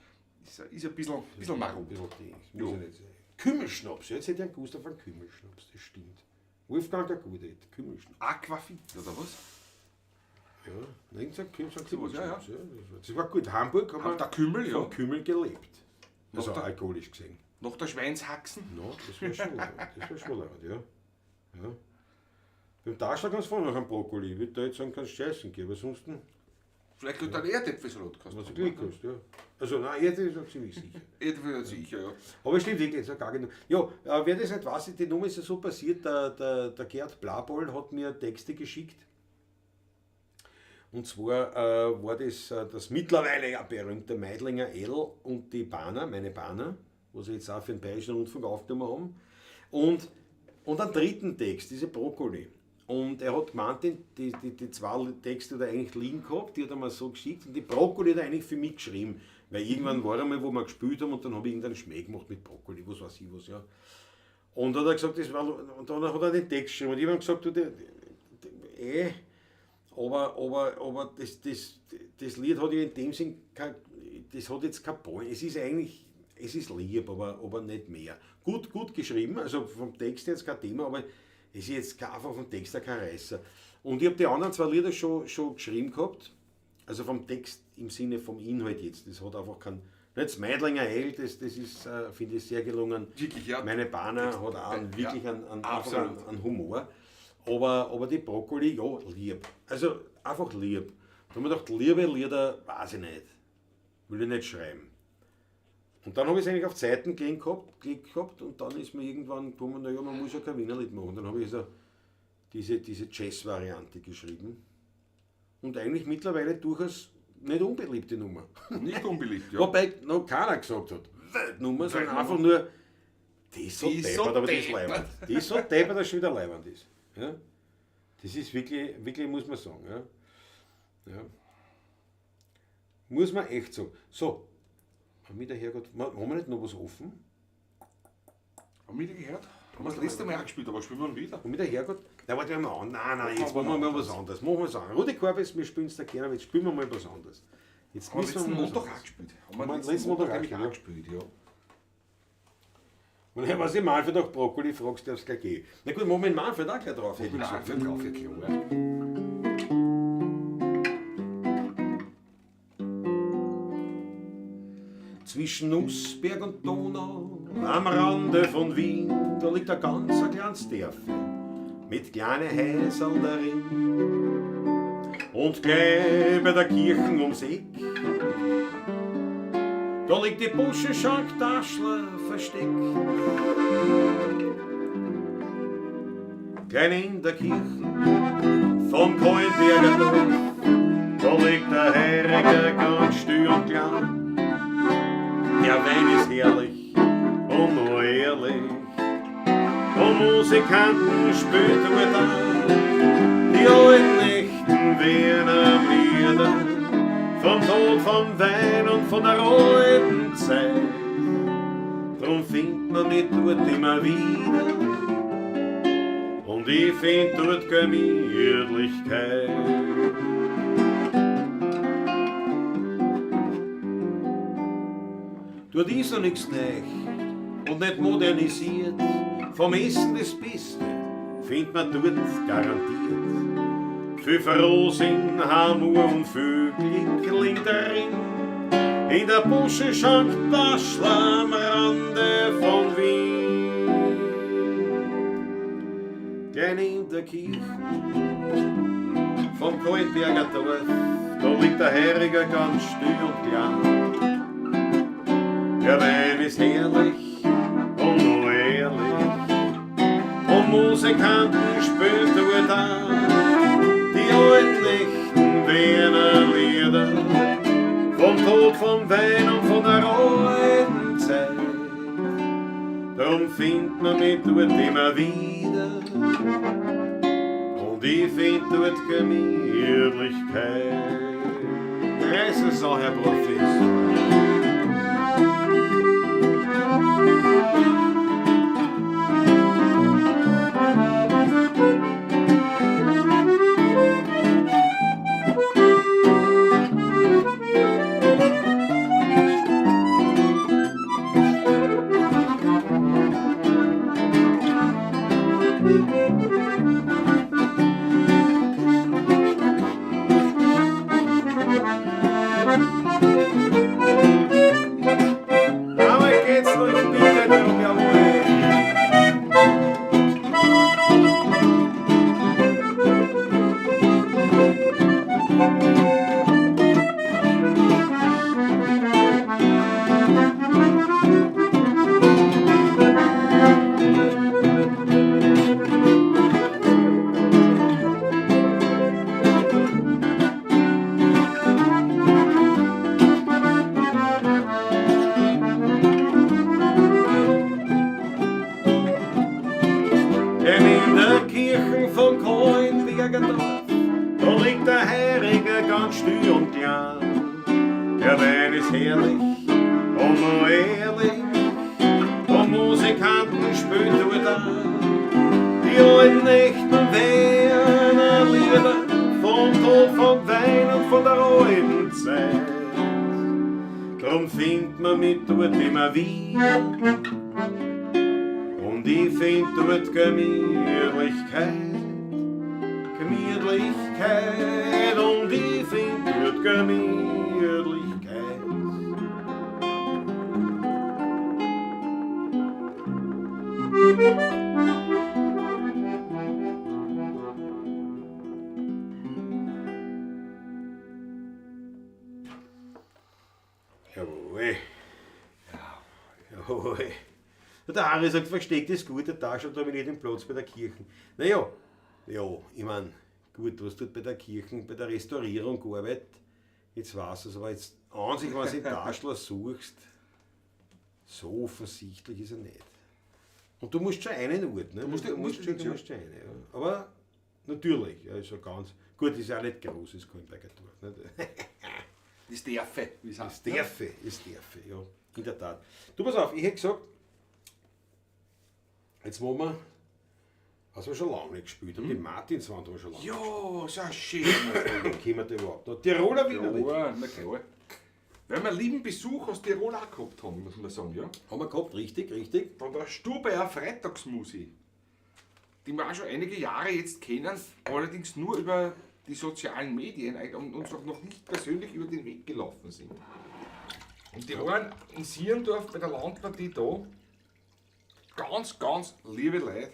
ist ein bisschen marot. Muss ja nicht sein. Kümmelschnaps, jetzt hätte ich einen Gustav von Kümmelschnaps, das stimmt. Wolfgang der Gute, Kümmelschnaps. Aquafit, oder was? Ja, nein, sagt Sowas, Kümmelschnaps. Ja. Das war gut. Hamburg haben wir Der Kümmel, ja. von Kümmel gelebt. Also Noch der- alkoholisch gesehen. Nach der Schweinshaxen. No, das wäre schon laut, ja. Ja. Beim Taschler kannst du vorne noch einen Brokkoli. Ich würde da jetzt sagen, kannst du essen gehen, aber sonst, Vielleicht könnte er Erdäpfelsalat was kosten. du Glück hast, ja. Also nein, jetzt ist auch ziemlich sicher. Erdäpfel sicher, ja. Aber es stimmt wirklich, so gar nicht. Ja, wer das nicht weiß, die Nummer ist ja so passiert, der Gerd Blaboll hat mir Texte geschickt. Und zwar war das mittlerweile ja berühmte Meidlinger Edel und die Bahner, meine Bahner, was sie jetzt auch für den Bayerischen Rundfunk aufgenommen haben. Und einen dritten Text, diese Brokkoli. Und er hat gemeint, die zwei Texte hat er eigentlich liegen gehabt, die hat er mir so geschickt. Und die Brokkoli hat er eigentlich für mich geschrieben. Weil irgendwann war einmal, wo wir gespielt haben und dann habe ich irgendeinen Schmäh gemacht mit Brokkoli, was weiß ich was, ja. Und dann hat er gesagt, und dann hat er den Text geschrieben. Und ich habe gesagt, aber das Lied hat ja in dem Sinn, das hat jetzt kein Point. Es ist eigentlich, es ist lieb, aber nicht mehr. Gut geschrieben, also vom Text jetzt kein Thema, aber es ist jetzt einfach vom Text her kein Reißer. Und ich habe die anderen zwei Lieder schon geschrieben gehabt, also vom Text im Sinne vom Inhalt jetzt. Das hat einfach kein, nicht das Meidlinger Held, das ist, finde ich, sehr gelungen. Wirklich, ja. Meine Bahner hat auch wirklich absolut. einen Humor. Aber die Brokkoli, ja, lieb. Also einfach lieb. Da haben wir gedacht, liebe Lieder, weiß ich nicht. Will ich nicht schreiben. Und dann habe ich es eigentlich auf Zeiten geklickt gehabt und dann ist mir irgendwann gekommen, naja, man muss ja kein Wienerlied machen. Dann habe ich so diese Jazz-Variante geschrieben. Und eigentlich mittlerweile durchaus nicht unbeliebte Nummer. Nicht unbeliebt, ja. Wobei noch keiner gesagt hat, Weltnummer, sondern einfach nur, die ist so deppert, aber die ist leibend. Die ist so deppert, dass schon wieder leibend ist. Ja? Das ist wirklich, muss man sagen. Ja? Muss man echt sagen. So, haben wir nicht noch was offen? Haben wir die gehört? Haben wir das letzte Mal auch gespielt, aber spielen wir wieder. Haben wir der Herrgott? Na, warte mal an. Nein, jetzt machen wir mal was anderes. Machen wir es an. Rudi Korbes, wir spielen es da gerne, aber jetzt spielen wir mal was anderes. Jetzt Haben wir müssen letzten wir Montag auch gespielt. Haben wir letzten Montag nämlich auch auch gespielt, ja. Und wenn was ich Manfred nach Brokkoli fragst, darfst du gleich gehen. Na gut, machen wir den Manfred auch gleich drauf. Ich bin auch für drauf, ja klar. Zwischen Nussberg und Donau, am Rande von Wien, da liegt ein ganz kleines Dörfchen mit kleinen Häuserl darin. Und gleich bei der Kirche ums Eck, da liegt die Buschenschank Taschler versteckt. Klein in der Kirche vom Kohlenberger Dorf, da liegt der Heiriger ganz still und klein. Der Wein ist herrlich und nur ehrlich, und Musikanten spielen dort an. Die alten echten Wiener Lieder, vom Tod, vom Wein und von der alten Zeit. Drum findet man mich dort immer wieder, und ich find dort Gemütlichkeit. Dort ist noch nichts neu und nicht modernisiert. Vom Essen das Beste findet man dort garantiert. Viel Frohsinn, Hamur und Vögel in der Ring. In der Busche schankt Baschler am Rande von Wien. Gern in der Kirche vom Kaltberger Dorf, da liegt der Herriger ganz still und klein. Der Wein ist herrlich und noch ehrlich, und Musikanten spielen dort an die alten echten Wiener Lieder, vom Tod, vom Wein und von der alten Zeit. Darum findet man mich dort immer wieder, und ich find dort Gemütlichkeit. Grüße so, Herr Professor. Der Wein ist herrlich und noch ehrlich, und Musikanten spielen dort an die alten echten Wiener Lieder, vom Tod, vom Wein und von der alten Zeit. Drum findet man mich dort immer wieder, und ich find dort Gemütlichkeit, und ich find dort Gemütlichkeit. Jawohl. Jawohl. Der Harry sagt, versteckt ist gut, der Tasche da bin ich den Platz bei der Kirche. Naja, ja, ich mein, gut, was tut bei der Kirche, bei der Restaurierung gearbeitet. Jetzt weißt du es, aber jetzt an sich, wenn du den Taschler suchst, so offensichtlich ist er nicht. Und du musst schon einen Ort, ne? Du musst schon einen, ja. Aber natürlich, ja, ist ja ganz. Gut, ist ja auch nicht groß, das Kaltberger Dorf. Nicht? Das Dörfe, wie es heißt. Das Dörfe, ja, in der Tat. Du, pass auf, ich hätte gesagt, jetzt machen wir, was wir schon lange nicht gespielt haben, die Martinswand haben wir schon lange gespielt. Ja, so schön. Dann kommen wir überhaupt noch. Tiroler Wiener. Ja, na klar. Weil wir lieben Besuch aus Tirol auch gehabt haben, muss man sagen, ja. Haben wir gehabt, richtig. Von der Stubaier Freitagsmusik, die wir auch schon einige Jahre jetzt kennen, allerdings nur über die sozialen Medien und uns auch noch nicht persönlich über den Weg gelaufen sind. Und die waren in Sierendorf bei der Landpartie da, ganz liebe Leute.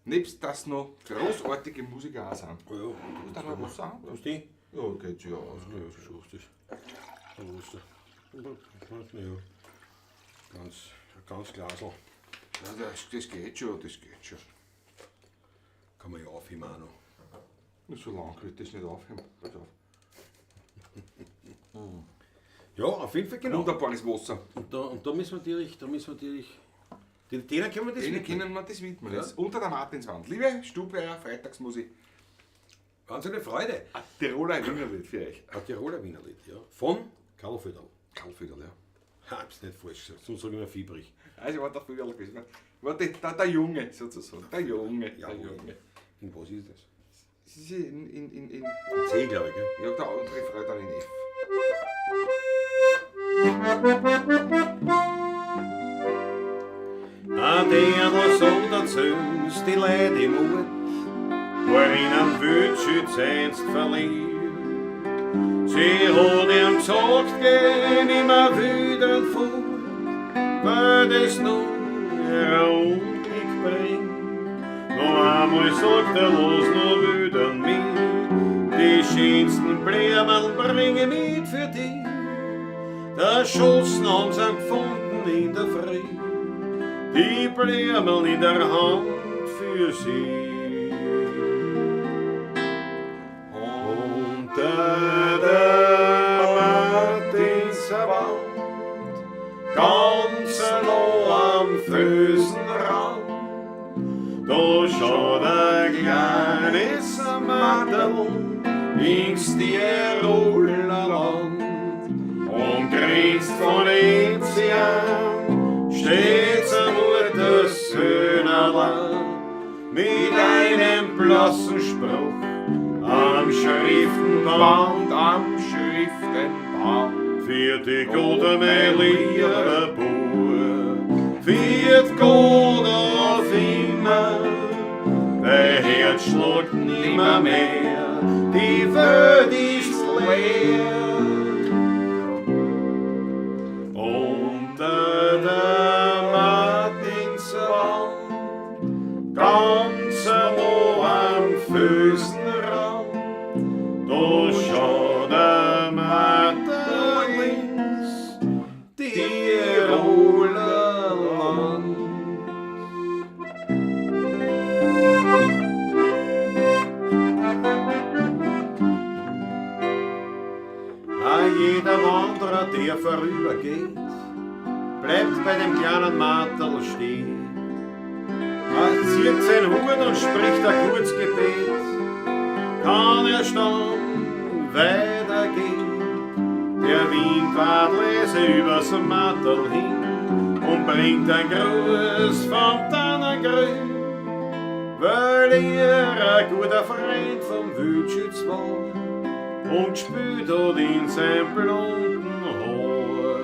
Nebst dass noch großartige Musiker auch sind. Ja, Du musst auch noch was sagen? was die? Ja, geht schon aus. Ja, ganz Glasl. Ja, das geht schon. Kann man ja aufheben auch noch. Nur so lange wird das nicht aufhören. Pass auf. Ja, auf jeden Fall genau. Wunderbares Wasser. Und da müssen wir natürlich. Denen können wir das Denen widmen. können wir das widmen. Ja. Das ist unter der Martinswand. Liebe Stubaier Freitagsmusik. Ganz eine Freude. Ein Tiroler Wienerlied für euch. Ein Tiroler Wienerlied, ja. Von Karl Föderl. Karl Föderl, ja. Hab's nicht falsch gesagt, sonst sage ich mir fiebrig. Also war der Föderl gewesen. War der Junge sozusagen. Der Junge. Ja, in was ist das? Das ist in C, glaube ich, gell? ja, der andere Frau dann in F. An der was so erzählst, die Leute im Mut, worin am Wildschütz einst verliert. Sie hat ihm gesagt, geh nimmer wieder fort, weil das nur ihre Unglück bringt. Noch einmal sagt los noch wieder mit, die schönsten Blumen bringe mit für dich. Der Schossen haben sie gefunden in der Früh, die Blumen in der Hand für sie. Unter der Martinswand, ganz nah am Felsenrand, da schaut ein kleines Matterl ins Tiroler Land und grinst von Enzian, steht's am Muttersöhnerland mit einem blassen Spruch am Schriftenband, für die gute mein lieber Bub, für die Gott auf immer, der Herz schlägt nimmer mehr, die Welt ist leer. Unter der Martinswand, ganz am Felsenrand, da schaut der Matter links, Tiroler Land. Jeder Wanderer, der vorübergeht, bleibt bei dem kleinen Matterl stehen. Er zieht seinen Hut und spricht ein Kurzgebet, kann er dann weitergehen. Der Wind wart leise übers Matterl hin und bringt ein Gruß vom Tannengrün, weil ein guter Freund vom Wildschütz war und spült dort in sein blonden Haar.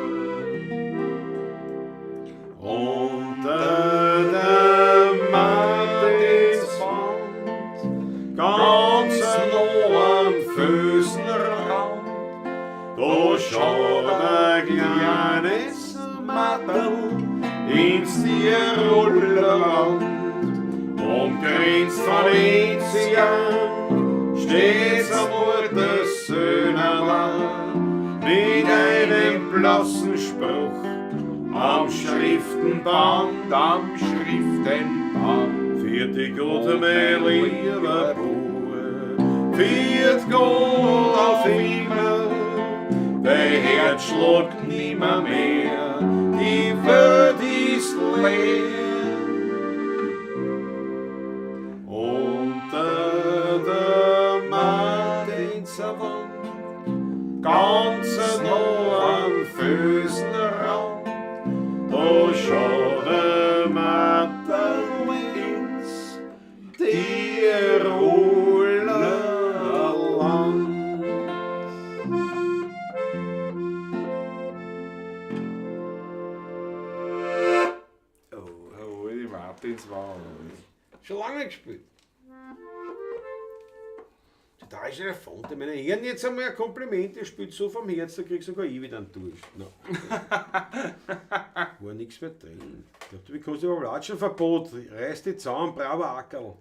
Unter der Martinswand, ganz nah am Felsenrand, da schaut ein kleines Matterl ins Tiroler Land und grinst von Enzian, steht's am Muttersöhnerland mit einem blassen Spruch am Schriftenband, für die gute mein lieber Bub, für die Gott auf immer, der Herz schlägt nimmer mehr, die Welt ist leer. Unter der Martinswand, ganz nah am Felsenrand, da schaut der Matter ins Tiroler Land. Oh, die Martinswand. Schon lange gespielt. Da ist eine Fonte. Meine Herren, jetzt einmal ein Kompliment, ihr spielt so vom Herz, da kriegst sogar ich wieder einen Durch. No. War nichts mehr drin. Ich glaube, du bekommst überhaupt Latschenverbot. Reiß die Zaun, braver Ackerl.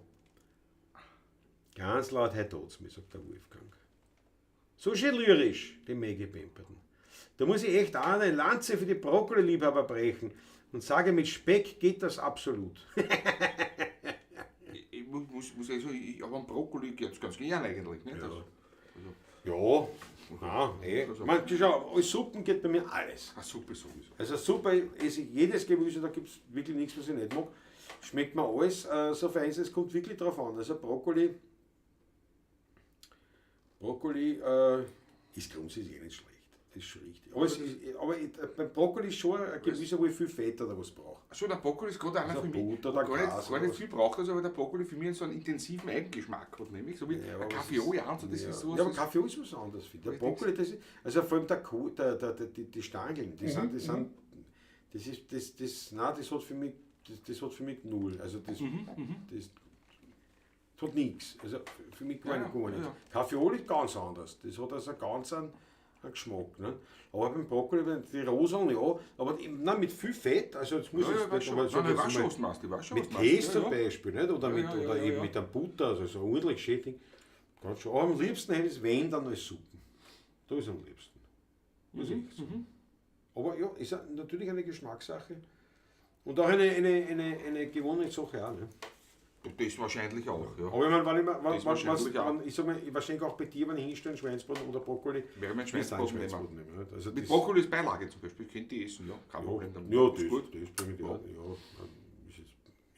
Ganz laut, heute tut's mir, sagt der Wolfgang. So schön lyrisch, die Mägepemperten. Da muss ich echt auch eine Lanze für die Brokkoli-Liebhaber brechen und sage, mit Speck geht das absolut. Muss ich sagen, ich habe einen Brokkoli jetzt ganz gern eigentlich. Nicht? Ja. Ja, Also, Man, schau, als Suppen geht bei mir alles. eine Suppe sowieso. Also Suppe esse ich jedes Gemüse, da gibt es wirklich nichts, was ich nicht mag. Schmeckt mir alles, so fein es kommt wirklich drauf an. Also Brokkoli ist grundsätzlich eh nicht schlecht. Das ist schon richtig. Aber beim Brokkoli ist schon ein Gemüse, wo ich viel Fett oder was brauche. Also der Brokkoli ist gerade einer Also für mich. Butter oder Gras Gar oder nicht viel braucht das, aber der Brokkoli für mich so einen intensiven Eigengeschmack hat, nämlich so wie Ja, ein Kaffee, ja, und so, das ja. ist so. Ja, aber Kaffee ist was anderes. Der Brokkoli, das ist, also vor allem die Stangeln, das hat für mich null. Also das Das hat nichts. Also für mich gar nicht. ja. Kaffeeoli ganz anders. Das hat also ganz einen Geschmack. Ne? Aber beim Brokkoli, die Roseln, ja, aber eben, nein, mit viel Fett, also jetzt muss Ja, ich ja, weiß schon. aber so Nein, ich das weiß schon, mal- was du meinst. Ich weiß schon, mit was du meinst. Käse zum Ja, ja. Beispiel, nicht? Oder, Ja, eben ja. mit einem Butter, also so ordentlich Schädling. Ganz schon. Aber am liebsten hätte ich es, wenn, dann als Suppen. Da ist es am liebsten. Muss ich sagen. Aber ja, ist natürlich eine Geschmackssache. Und auch eine Gewohnheitssache auch. Ne? Das wahrscheinlich auch, ja. Aber ich meine, Das wahrscheinlich auch. ich sag mal, wahrscheinlich auch bei dir, wenn ich hinstelle, Schweinsbraten oder Brokkoli, Wäre mein willst du einen Schweinsbraten nehmen. nehmen. Nicht? Also Mit das- Brokkoli ist Beilage zum Beispiel, könnt ihr essen, ja. Kein Problem damit. Ja, Ist gut. das bringe ich ja.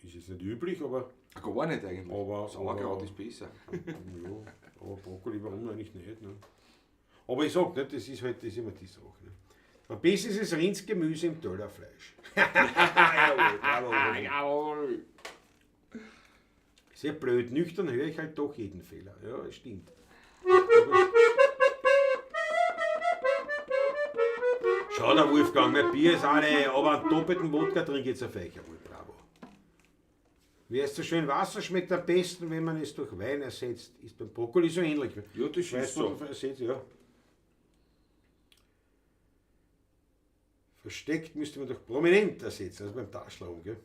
Ist jetzt nicht üblich, aber, Gar nicht eigentlich. Aber- Sauerkraut aber- ist besser. ja, aber Brokkoli, warum eigentlich nicht? Ne? Aber ich sag nicht, das ist halt das ist immer die Sache. Ne? Am besten ist es Rindsgemüse im Tellerfleisch. Jawohl. Sehr blöd, nüchtern höre ich halt doch jeden Fehler. Ja, es stimmt. Schau, der Wolfgang, mein Bier ist eine, aber einen doppelten Wodka trinke ich jetzt auf euch. Jawohl, bravo. Wie es so schön Wasser schmeckt am besten, wenn man es durch Wein ersetzt. Ist beim Brokkoli so ähnlich. Ja, das ist Schweinsbraten so. ersetzt, ja. Versteckt müsste man durch prominent ersetzen, also beim Taschlaum, gell?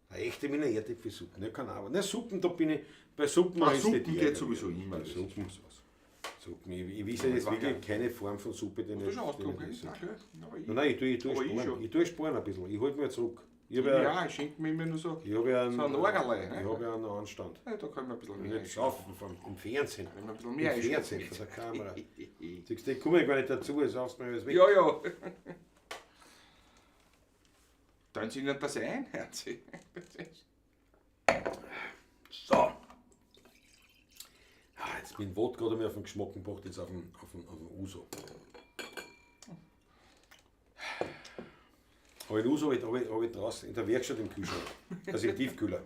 Eine echte Wiener Erdäpfelsuppen, ne, kann aber. Ne, Suppen, da bin ich, bei Suppen Suppen resistiere geht ich. sowieso immer. Das ist Suppen. was. Suppen. Ich weiß ja jetzt war wirklich geil. keine Form von Suppe, die Du nicht. schon die ausgetrunken, nicht danke. Aber ich- Nein, ich tue Aber ich sparen. schon. Ich tue sparen ein bisschen. Ich halte mich zurück. Ich habe Ja, ich schenke mir immer nur so. ich habe ja einen, So ein Orgerlei, ich ne? habe ja einen Anstand. Ja, da können wir ein bisschen mehr Nicht einschenken. saufen im Fernsehen. Wenn wir ein bisschen Im mehr Fernsehen, einschenken. vor der Kamera. Siehst du, ich komme gar nicht dazu, es saufst mir alles weg. Ja, ja. Dann sind nicht das ein, Herzi. So. Ah, jetzt bin ich Wodka gerade mehr auf den Geschmack gebracht, jetzt auf den Uso. Aber den Uso habe ich draußen in der Werkstatt im Kühlschrank, also im Tiefkühler.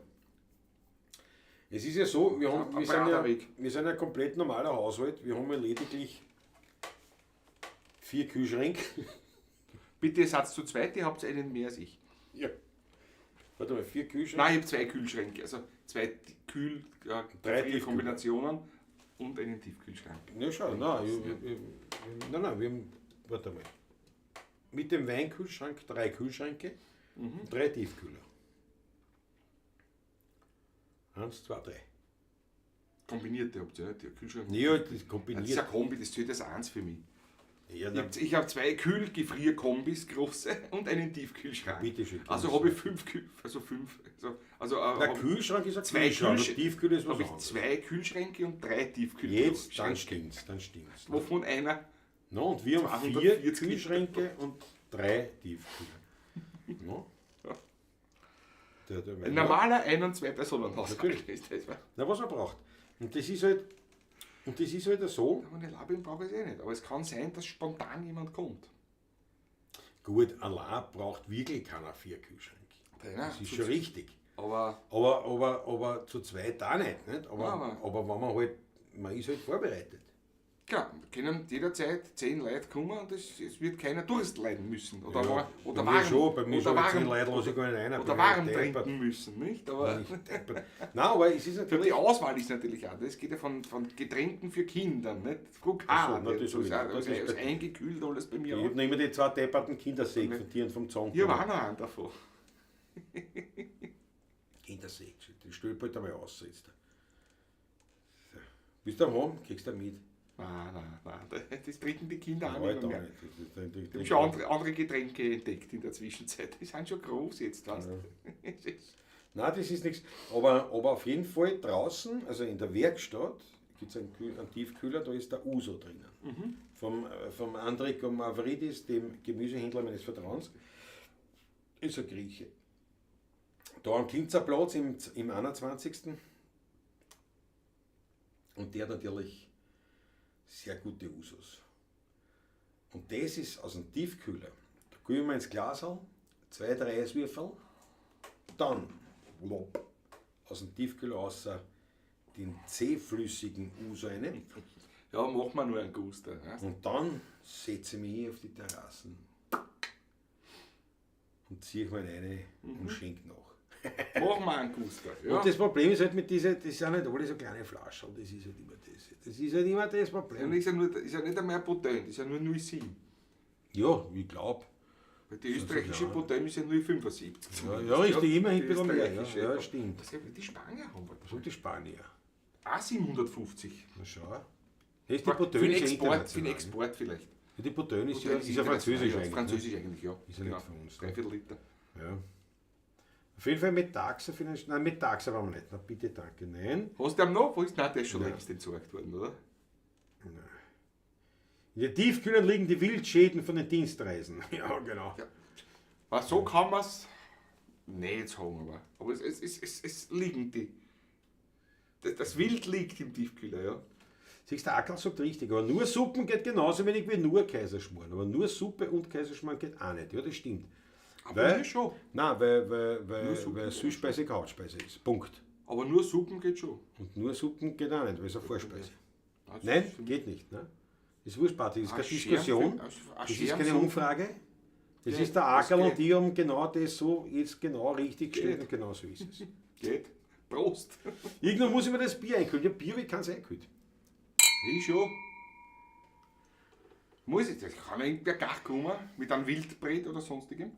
Es ist ja so, wir sind ja komplett normaler Haushalt, wir haben ja lediglich 4 Kühlschränke. Bitte, ihr seid zu zweit, ihr habt einen mehr als ich. Ja. Warte mal, 4 Kühlschränke? Nein, ich habe 2 Kühlschränke, also 2 Drei Tiefkühl- Kombinationen und einen Tiefkühlschrank. Ja, schau, nein, wir haben, warte mal. Mit dem Weinkühlschrank 3 Kühlschränke, 3 Tiefkühler. 1, 2, 3. Kombinierte habt ihr, der Kühlschrank. Ja, das Das ist kombiniert. ein Kombi, das zählt als eins für mich. Ja, Ich habe 2 Kühlgefrierkombis, große, und einen Tiefkühlschrank. bitte schön. Also habe ich 5 Der Kühlschrank ist ein 2 Kühlschrank, der Kühlschränke. Tiefkühler ist was Habe ich anderes. 2 Kühlschränke und 3 Tiefkühlschränke. Jetzt, dann stimmt's. Wovon einer No, und wir haben 4 240 Kühlschränke und 3 Tiefkühler. No? Ja. Der ein normaler Ein- und Zwei-Personen-Haushalt Natürlich. ist. Das war. Na, was man braucht. Und das ist halt so. Aber eine Labin brauche ich nicht. Aber es kann sein, dass spontan jemand kommt. Gut, allein braucht wirklich keiner 4 Kühlschränke. Ja, Das ist zu- schon richtig. Aber Aber zu zweit auch nicht. Aber- Aber wenn man halt, man ist halt vorbereitet. klar, können jederzeit 10 Leute kommen und es wird keiner Durst leiden müssen. Oder, Ja, oder bei mir schon, bei mir oder schon warm, 10 Leute lasse ich gar nicht rein. oder bin warm ich deppert. trinken müssen. Nicht? Aber Bin ich deppert. Nein, aber es ist für natürlich. die Auswahl ist natürlich auch. Das geht ja von Getränken für Kinder, nicht? Ach so, Frukade, na, das das sowieso. Das ist ist bei- eingekühlt alles bei Ich mir. habe noch immer die 2 depperten Kindersäge von dir und vom Zong. Hier war noch einen davon. Kindersäge, die stülpt halt einmal aus jetzt. So. Bist du am Home? Kriegst du mit? Nein. Das trinken die Kinder auch Nein, nicht da mehr. nicht. Die haben schon andere Getränke entdeckt in der Zwischenzeit. Die sind schon groß jetzt. Weißt? Nein, das ist nichts. Aber auf jeden Fall draußen, also in der Werkstatt, gibt es einen Tiefkühler, da ist der Uso drinnen. Vom Andrico Mavridis, dem Gemüsehändler meines Vertrauens, ist ein Grieche. Da am Kinzerplatz im 21. Und der natürlich sehr gute Usos. Und das ist aus dem Tiefkühler. Da geben wir ins Glas, 2, 3 Eiswürfel, dann lopp, aus dem Tiefkühler außer den zähflüssigen Uso rein. Ja, mach mal nur einen Guster. Ne? Und dann setze ich mich hin auf die Terrassen und ziehe mal rein und schenke nach. Machen wir einen Guster. Ja. Und das Problem ist halt mit diesen, das sind halt alle so kleine Flaschen. Das ist halt immer das. Das ist halt immer das Problem. Ist ja nicht einmal potent, ist ja nur 0,7. Ja, ich glaube. Weil die österreichische Potent ist ja 0,75. Ja, richtig, immerhin ein Die bisschen mehr. österreichische, Ja, stimmt. Das haben die Spanier haben. Was sind die Spanier? Auch 750. Na schau. Das ist die Für den Potön ist ja Export, für den international. Export vielleicht. Ja, die Potön ist ja, Potent ist ja französisch ja, eigentlich. Französisch Ne? eigentlich, ja. Ist ja nicht von uns. 3 Liter. Ja. Auf jeden Fall Metaxa vielleicht. Nein, Metaxa waren wir nicht. Na bitte, danke. Nein. Hast du am noch? Wo ist? Nein, der ist schon Nein. längst entsorgt worden, oder? In den Tiefkühlern liegen die Wildschäden von den Dienstreisen. Ja, genau. Ja. Aber so kann man es nicht sagen, aber es liegen die. Das Wild liegt im Tiefkühler, ja. Siehst du, der Ackerl sagt richtig, aber nur Suppen geht genauso wenig wie nur Kaiserschmarrn. Aber nur Suppe und Kaiserschmarrn geht auch nicht. Ja, das stimmt. Aber nur schon. Nein, weil Süßspeise keine Hauptspeise ist. Punkt. Aber nur Suppen geht schon. Und nur Suppen geht auch nicht, weil es eine Vorspeise. Das Nein, ist für mich- geht nicht. Ne? Das ist Wurstparty, das ist keine Eine Diskussion. Schärfe- eine Das ist keine Schärfsuppe. Umfrage. Das Ja, ist der das Ackerl und geht. die haben genau das so jetzt genau richtig gestellt Geht. und genau so ist es. Geht. Prost. Irgendwann muss ich mir das Bier einkühlen. Ja, Bier, wie kann es einkühlen? Ich schon. Muss ich, das kann ja irgendwer gar kommen mit einem Wildbret oder sonstigem.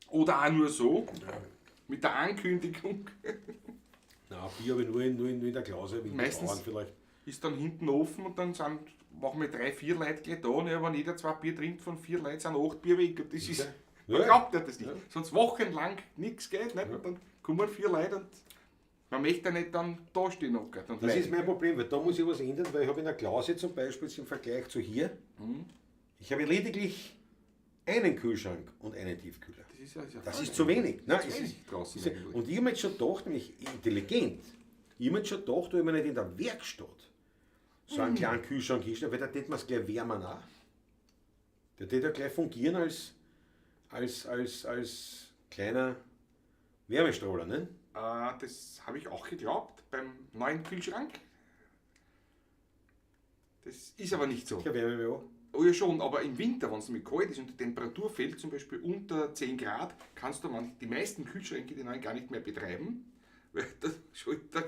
Oder auch nur so, mit der Ankündigung. Nein, Bier habe ich nur in der Klause, wie Meistens- Bauern vielleicht. Ist dann hinten offen und dann machen wir 3, 4 Leute gleich da. Und ja, wenn jeder 2 Bier trinkt von 4 Leuten, sind 8 Bier weg. Und das ist, man Ja. glaubt ja das nicht. Ja. Sonst wochenlang nichts geht. Nicht? Und dann kommen 4 Leute und man möchte ja nicht dann da stehen. Und Das ist mein Problem, weil da muss ich was ändern, weil ich habe in der Klause zum Beispiel im Vergleich zu hier, ich habe lediglich einen Kühlschrank und einen Tiefkühler. Das ist zu wenig. Nein, Zu es wenig ist, draußen es ist, eigentlich. und ich habe mir jetzt schon gedacht, nämlich intelligent, ich habe mir jetzt schon gedacht, ob ich mir nicht in der Werkstatt so einen kleinen Kühlschrank hinstelle, weil da tät man es gleich wärmen auch. Der tät ja gleich fungieren als kleiner Wärmestrahler, ne? Das habe ich auch geglaubt beim neuen Kühlschrank. Das ist aber nicht so. Der wärme mich auch. Oh ja schon, aber im Winter, wenn es mit kalt ist und die Temperatur fällt zum Beispiel unter 10 Grad, kannst du die meisten Kühlschränke die neuen gar nicht mehr betreiben, weil der Schalter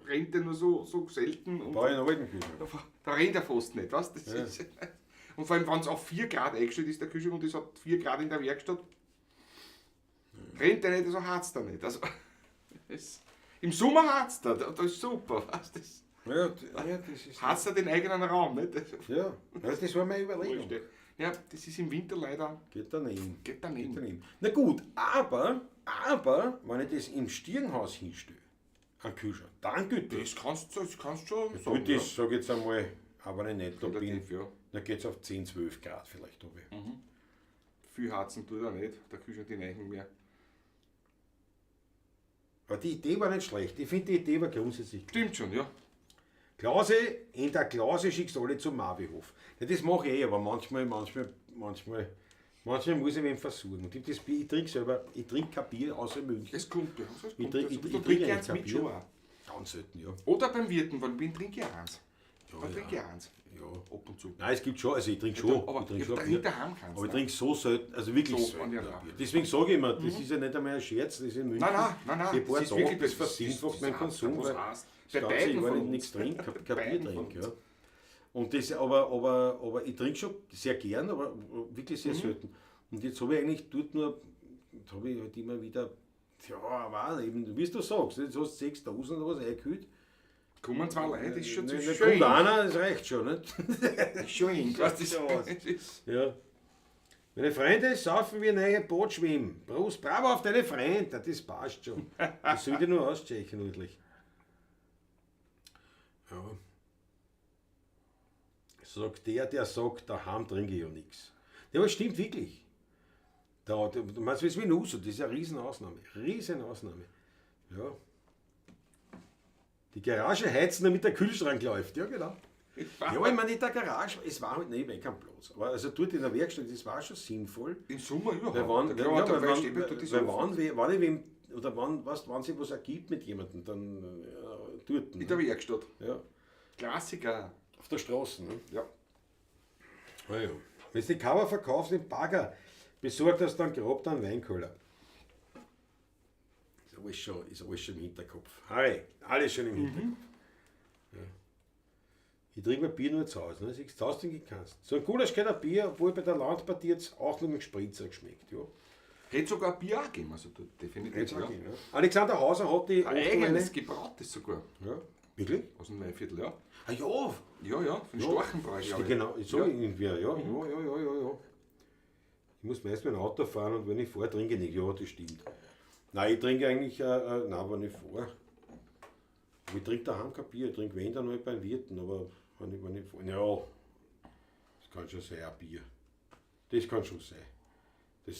rennt ja nur so selten und Baue ich einen alten Kühlschrank. da rennt er fast nicht, weißt du? Ja. Und vor allem, wenn es auf 4 Grad eingestellt ist, der Kühlschrank, und es hat 4 Grad in der Werkstatt, rennt er nicht, also harzt er nicht. Also, im Sommer harzt er, das ist super, weißt du? Ja, das ist. Harzt er den eigenen Raum, nicht? Ja, das war meine Überlegung. Ja, das ist im Winter leider, Geht daneben. geht daneben. Daneben. Na gut, aber, wenn ich das im Stirnhaus hinstelle, einen Kühlschrank, dann geht das. Das kannst du schon Gut, sagen. das sage ich jetzt einmal, aber wenn ich nicht da bin, Relativ, ja. dann geht es auf 10, 12 Grad vielleicht. Viel harzen tut er nicht, der Kühlschrank die Neichen mehr. Aber die Idee war nicht schlecht. Ich finde, die Idee war grundsätzlich gut. Stimmt schon, ja. Klause, in der Klause schickst du alle zum Marvihof. Ja, das mache ich aber manchmal muss ich wen versuchen. Und ich trinke selber, ich trinke kein Bier außer in München. Es kommt, ja. Es Ich kommt, trinke also, du eigentlich trinkst eins kein mit schon Bier. auch. Ganz selten, ja. Oder beim Wirten, weil ich trinke ich eins. Ja, Dann trinke ich eins. Ja. Ab und zu. Nein, es gibt schon, also ich trinke schon. aber ich trinke schon dahinter Bier. haben kannst Aber ich du. trinke so selten, also wirklich So, selten. ja, ein ja. Bier. Deswegen sage ich immer, das ist ja nicht einmal ein Scherz, das ist in München. Nein. Die paar Das ist Tage, wirklich das versinnfacht mein Konsum, weil heißt. das Bei Ganze, beiden ich gar von nicht uns. nichts trinke, kein Bier Beiden von trinke. uns. Ja. Und das, aber ich trinke schon sehr gern, aber wirklich sehr selten. Und jetzt habe ich eigentlich dort nur, jetzt habe ich halt immer wieder, ja, aber eben, wie du sagst, jetzt hast du 6.000 oder was eingekühlt. Kommen 2 Leute, das ist schon zu Nicht schön. kommt einer, das reicht schon, nicht? Das ist schon eng. Weißt du, aus. das ist- Ja. Meine Freunde saufen wie neue Bootschwimmen. Prost, bravo auf deine Freunde, das passt schon. Das soll dir nur auschecken, ordentlich. Ja. Sagt der sagt, daheim trinke ich ja nichts. Ja, aber es stimmt wirklich. Du meinst, wie es mit Uso, das ist eine Riesenausnahme. Riesenausnahme. Ja. Die Garage heizen, damit der Kühlschrank läuft. Ja, genau. Ja, ich meine, in der Garage, es war halt nicht kein Platz. Aber also dort in der Werkstatt, das war schon sinnvoll. Im Sommer überhaupt. Weil wann, Da ja, kann man- da weil weiß ich, wann, tut das weil offen. wann ich wem, oder wann, weißt, wann sich was ergibt mit jemandem, dann dort. In der Werkstatt. Ja, Klassiker. auf der Straße. Ne? Ja. Ah, ja. Wenn du die Cover verkaufst im Bagger, besorgt hast dann grob einen Weinkeller. ist alles schon im Hinterkopf. Harry, alles schon im Hinterkopf. Ja. Ich trinke mein Bier nur zu Hause, ne? Siehst du, zu Hause trinken kannst. So ein Gulasch geht ein Bier, obwohl bei der Landpartie jetzt auch noch mit Spritzer geschmeckt. Ja. Hätte sogar ein Bier auch gegeben, also definitiv. Jetzt Ja. auch gehen, ja. Alexander Hauser hat die Ein eigenes gebrautes sogar. Ja, wirklich? Aus dem Weinviertel, ja. Ah ja, Ja, von Storchenbräu, glaube ich. genau, so irgendwie, ja. Ja. Ich muss meist mit dem Auto fahren und wenn ich fahre, trinke ich nicht. Ja, das stimmt. Nein, ich trinke eigentlich, nein, wenn ich fahre. Ich trinke daheim kein Bier, ich trinke wenn dann mal beim Wirten, aber wenn ich fahre, ja, das kann schon sein, ein Bier. Das kann schon sein.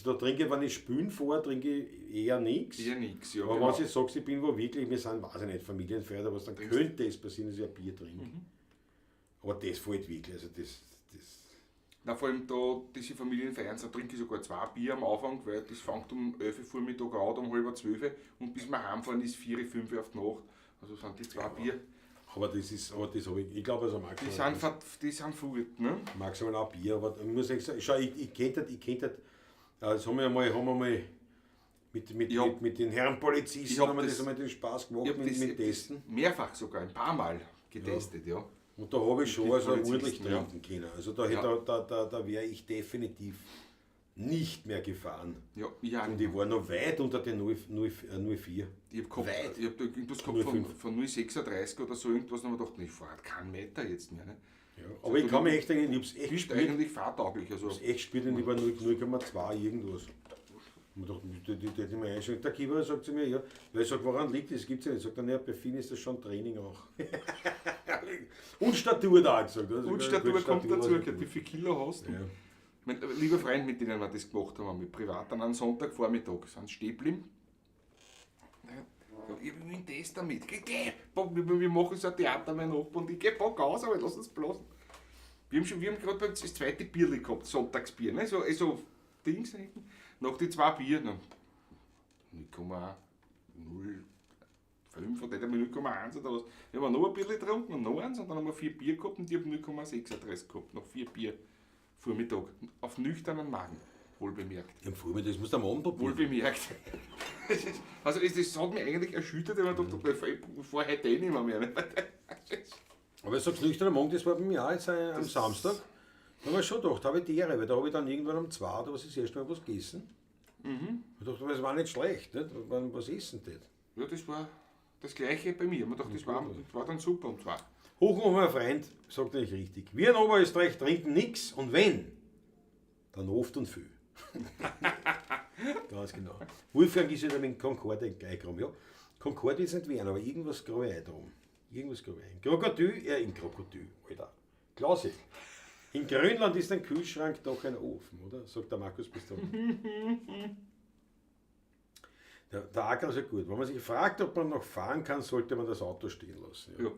Da trinke ich, wenn ich spülen fahre, trinke ich eher nichts. Eher nichts, ja. Aber genau. wenn du sagst, ich bin wo wirklich, wir sind, weiß ich nicht, Familienfeier oder was, dann könnte es passieren, dass ich ein Bier trinke. Aber das fällt wirklich, also das Na, vor allem da, diese Familienfeiern, da trinke ich sogar 2 Bier am Anfang, weil das fängt um 11 Uhr Vormittag an, um halb 12 und bis wir heimfahren ist 4, 5 Uhr auf die Nacht. Also sind die 2 Bier. aber das habe ich glaube, also Die sind gut, ne? maximal ein Bier, aber ich muss sagen, schau, ich kenne das, das haben wir mal mit den Herren Polizisten haben wir das einmal den Spaß gemacht mit Testen. Mehrfach sogar, ein paar Mal getestet, ja. Und da habe ich schon also Polizisten, ordentlich ja. trinken können. Also da wäre ich definitiv nicht mehr gefahren. Ja, ich auch Und nicht. ich war noch weit unter den 04. Ich habe Weit. hab da irgendwas gehabt von 0,36 oder so irgendwas, und habe mir gedacht, ich fahre keinen Meter jetzt mehr. Ne? Ja, aber ich kann mich echt denken, ich habe es echt Bist gespielt. eigentlich fahrtauglich. Also, Ich habe es echt gespielt und ich war 0,2 irgendwas. Und ich dachte, die hätte mir einschränken. Der Kiewer sagt zu mir, ja, weil ich sage, woran liegt das? Das gibt es ja nicht. Sagt er, ja, bei vielen ist das schon Training auch. Und Statur da gesagt. Also, und Statur kommt dazu, wie viel Kilo hast du? Ja. Mein lieber Freund, mit denen wir das gemacht haben, mit privat an einem Sonntagvormittag, sind stehen geblieben. Ja, ich will einen Test damit. Geh, wir machen so ein Theater, mein Nachbar, und ich geh Bock aus, aber lass uns blasen. Wir haben gerade das zweite Bierli gehabt, Sonntagsbier, ne? So Dings hinten. Nach die 2 Bier, 0,05 oder 0,1 oder was. Wir haben noch ein Bierli getrunken und noch eins und dann haben wir 4 Bier gehabt und ich habe 0,36 gehabt, nach 4 Bier Vormittag. Auf nüchternen Magen, wohlbemerkt. Im Vormittag, das musst du am Abend probieren. Wohlbemerkt. Also das hat mich eigentlich erschüttert, weil ich dachte, vorher heute nicht mehr. Aber ich sag's nüchtern am Morgen, das war bei mir auch jetzt am Samstag. Da habe ich schon gedacht, habe ich die Ehre, weil da habe ich dann irgendwann um 2 oder was ist erst mal was gegessen. Ich dachte, das war nicht schlecht, nicht? Was ist denn das? Ja, das war das Gleiche bei mir. Ich dachte, das war dann super um 2. Hoch, mein Freund, sagt er nicht richtig. Wir in Oberösterreich trinken nichts und wenn, dann oft und viel. Ganz genau. Wolfgang ist ja dann mit Concorde gleich gekommen. Ja, Concorde ist nicht werden, aber irgendwas graue Ei drum. Irgendwas graue Ei. Im Krokodil, Alter. Klasse. In Grönland ist ein Kühlschrank doch ein Ofen, oder? Sagt der Markus Piston. Der Acker ist ja gut. Wenn man sich fragt, ob man noch fahren kann, sollte man das Auto stehen lassen. Ja.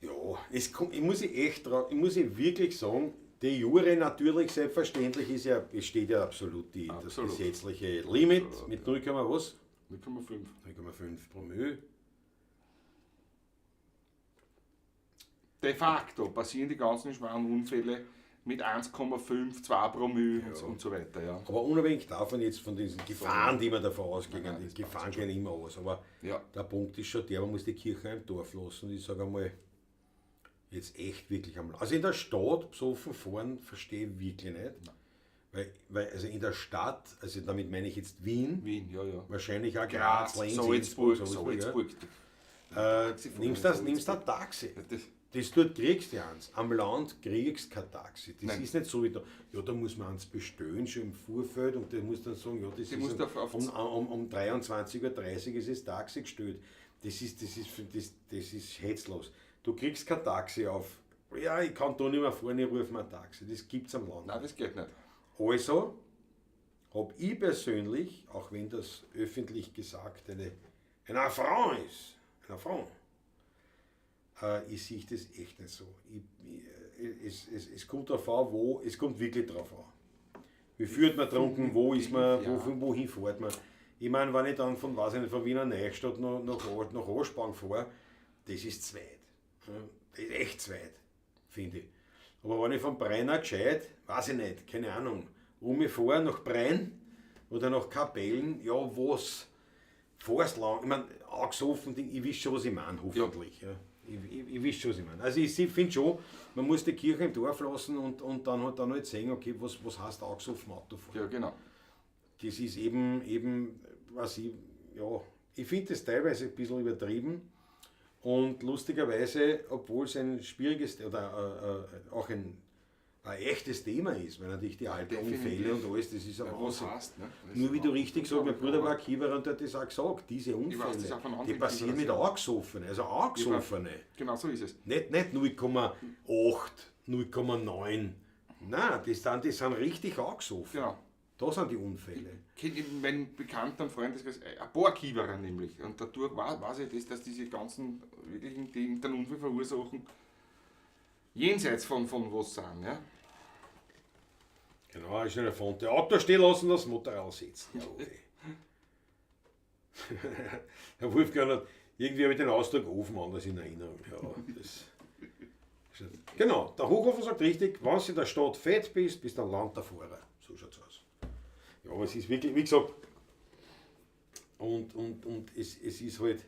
Ja, ich muss wirklich sagen, die Jure natürlich selbstverständlich ist ja, es steht ja absolut das gesetzliche Limit mit 0, was? 0,5. 0,5 Promille. De facto passieren die ganzen schweren Unfälle mit 1,5, 2 Promille und so weiter. Ja. Aber unabhängig davon jetzt von diesen Gefahren, die man davon ausgehen, die Gefahren gehen immer aus. Aber der Punkt ist schon der, man muss die Kirche im Dorf lassen. Und ich sage einmal, jetzt echt wirklich einmal. Also in der Stadt besoffen fahren, verstehe ich wirklich nicht. Weil also in der Stadt, also damit meine ich jetzt Wien, Ja. wahrscheinlich auch Graz, Linz, Salzburg. Nimmst ein Taxi. Das dort kriegst du eins. Am Land kriegst du kein Taxi. Das ist nicht so wie da. Ja, da muss man eins bestellen, schon im Vorfeld, und der muss dann sagen, ja, das ist um 23:30 Uhr ist das Taxi gestellt. Das ist hetzlos. Du kriegst kein Taxi auf. Ja, ich kann da nicht mehr fahren, ich rufe mir ein Taxi. Das gibt es am Land. Nein, das geht nicht. Also habe ich persönlich, auch wenn das öffentlich gesagt ein Affront ist, ich sehe das echt nicht so. Es kommt darauf an, es kommt wirklich darauf an. Wie führt man trunken, wo ist man, wohin fährt man. Ich meine, wenn ich dann von Wiener Neustadt nach Aschbang fahre, das ist zu weit. Das ist echt zu weit, finde ich. Aber wenn ich von Brenner gescheit, weiß ich nicht, keine Ahnung, fahre nach Brenn oder nach Kapellen, ja was? fährst lang, ich meine, angesoffen, ich weiß schon, was ich meine, hoffentlich. Ja. Ich weiß schon, was ich meine. Also ich finde schon, man muss die Kirche im Dorf lassen und dann halt sehen, okay, was heißt angesoffen Autofahren. Ja, genau. Das ist eben, was ich finde das teilweise ein bisschen übertrieben und lustigerweise, obwohl es ein schwieriges oder auch ein echtes Thema ist, weil natürlich die alten Unfälle und alles, das ist ein Wahnsinn. Nur wie du richtig sagst, mein Bruder war Kiewer und der hat das auch gesagt, diese Unfälle, die passieren mit Angesoffenen, also Angesoffene. Genau so ist es. Nicht 0,8, 0,9, nein, die sind richtig angesoffen. Genau. Da sind die Unfälle. Mein bekannter Freundeskreis, ein paar Kiewerer nämlich, und dadurch weiß ich das, dass diese ganzen wirklichen, die den Unfall verursachen, jenseits von was sind. Ja? Genau, ist eine Fonte. Auto stehen lassen, das Motorrad setzen. Herr Wolfgang hat irgendwie mit den Ausdruck Ofen anders in Erinnerung. Ja, das genau, der Hochhofer sagt richtig, wenn du in der Stadt fett bist du ein Land der Fahrer. So schaut's aus. Ja, aber es ist wirklich, wie gesagt, und es ist halt,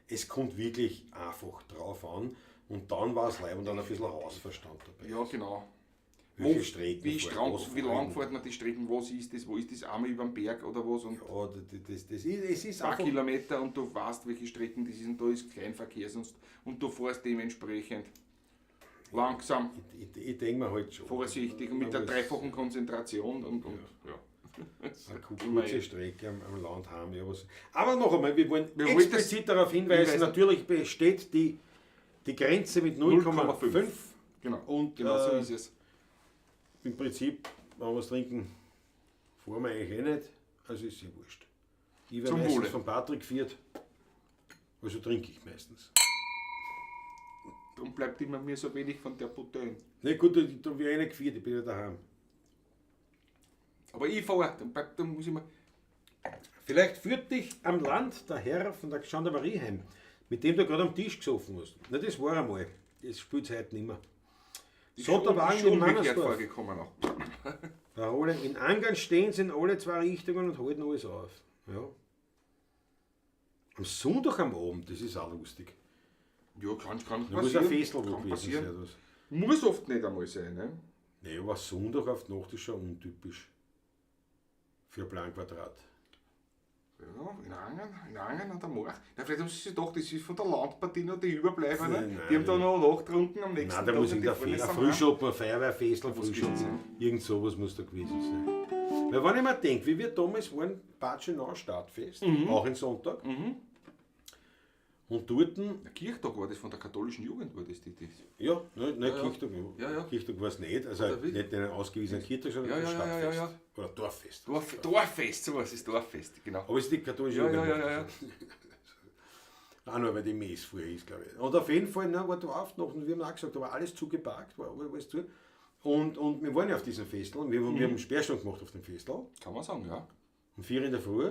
es kommt wirklich einfach drauf an. Und dann war es leid und dann ein bisschen Hausverstand dabei. Ja, genau. Welche Strecken Wie lang fährt man die Strecken, wo ist das einmal über den Berg oder was? Und ja, es ist ein paar einfach... Kilometer und du weißt, welche Strecken das ist und da ist Kleinverkehr und du fährst dementsprechend langsam, Ich denke mir halt schon. vorsichtig und mit der dreifachen Konzentration und ja. Eine kurze Strecke am Land haben. Ja, was. Aber noch einmal, wir wollen Wir explizit darauf hinweisen, natürlich besteht die Grenze mit 0,5. Genau, Und genau so ist es. im Prinzip, wenn wir was trinken, fahren wir eigentlich nicht, also ist ja wurscht. Ich werde Zum meistens Wohle. von Patrick geführt, also trinke ich meistens. Darum bleibt immer mir so wenig von der Bouteille. Na gut, da wäre ich nicht geführt, ich bin ja daheim. Aber ich fahre, dann muss ich mal. Vielleicht führt dich am Land der Herr von der Gendarmerie heim, mit dem du gerade am Tisch gesoffen hast. Na, das war einmal. Das spielt es heute nicht mehr. So, der Wagen in Mannersdorf. Vorgekommen auch. In Angern stehen sie in alle zwei Richtungen und halten alles auf. Ja. Am Sonntag am Abend, das ist auch lustig. Ja, kann Da muss ein passieren. Festel Kann gewesen passieren. sein. Das. Muss oft nicht einmal sein. Ne? Nee, aber Sonntag auf die Nacht ist schon untypisch. Für ein Planquadrat. Ja, in Angen an der Morch. Na, vielleicht haben sie sich gedacht, das ist von der Landpartie noch die Überbleibenden. Nein, Die haben da noch nachgetrunken am nächsten Nein, Tag. da muss und in die der fahren jetzt ein am Frühschoppen, ein Feuerwehrfestel, Was gibt's Frühschoppen. denn? Irgend sowas muss da gewesen sein. Weil wenn ich mir denke, wie wir damals waren, Batschenau Stadtfest, auch in Sonntag. Und dort, Der Kirchtag war das von der katholischen Jugend, war das. ja, nein, Ja, ja. Kirchtag, Ja. Kirchtag war es nicht, also Oder wie? nicht einen ausgewiesenen Kirchtag, sondern Ja, ein ja, ja, Stadtfest. ja, ja. Oder Dorffest. Dorffest, sowas ist Dorffest, genau. Aber es ist die katholische Ja, Jugend. ja. Auch nur, weil die Mess vorher ist, glaube ich. Und auf jeden Fall war da auf noch, und wir haben auch gesagt, da war alles zugeparkt, war alles zu. Und wir waren ja auf diesem Festel, und wir haben einen Sperrstunde gemacht auf dem Festel. Kann man sagen, ja. Um 4 in der Früh.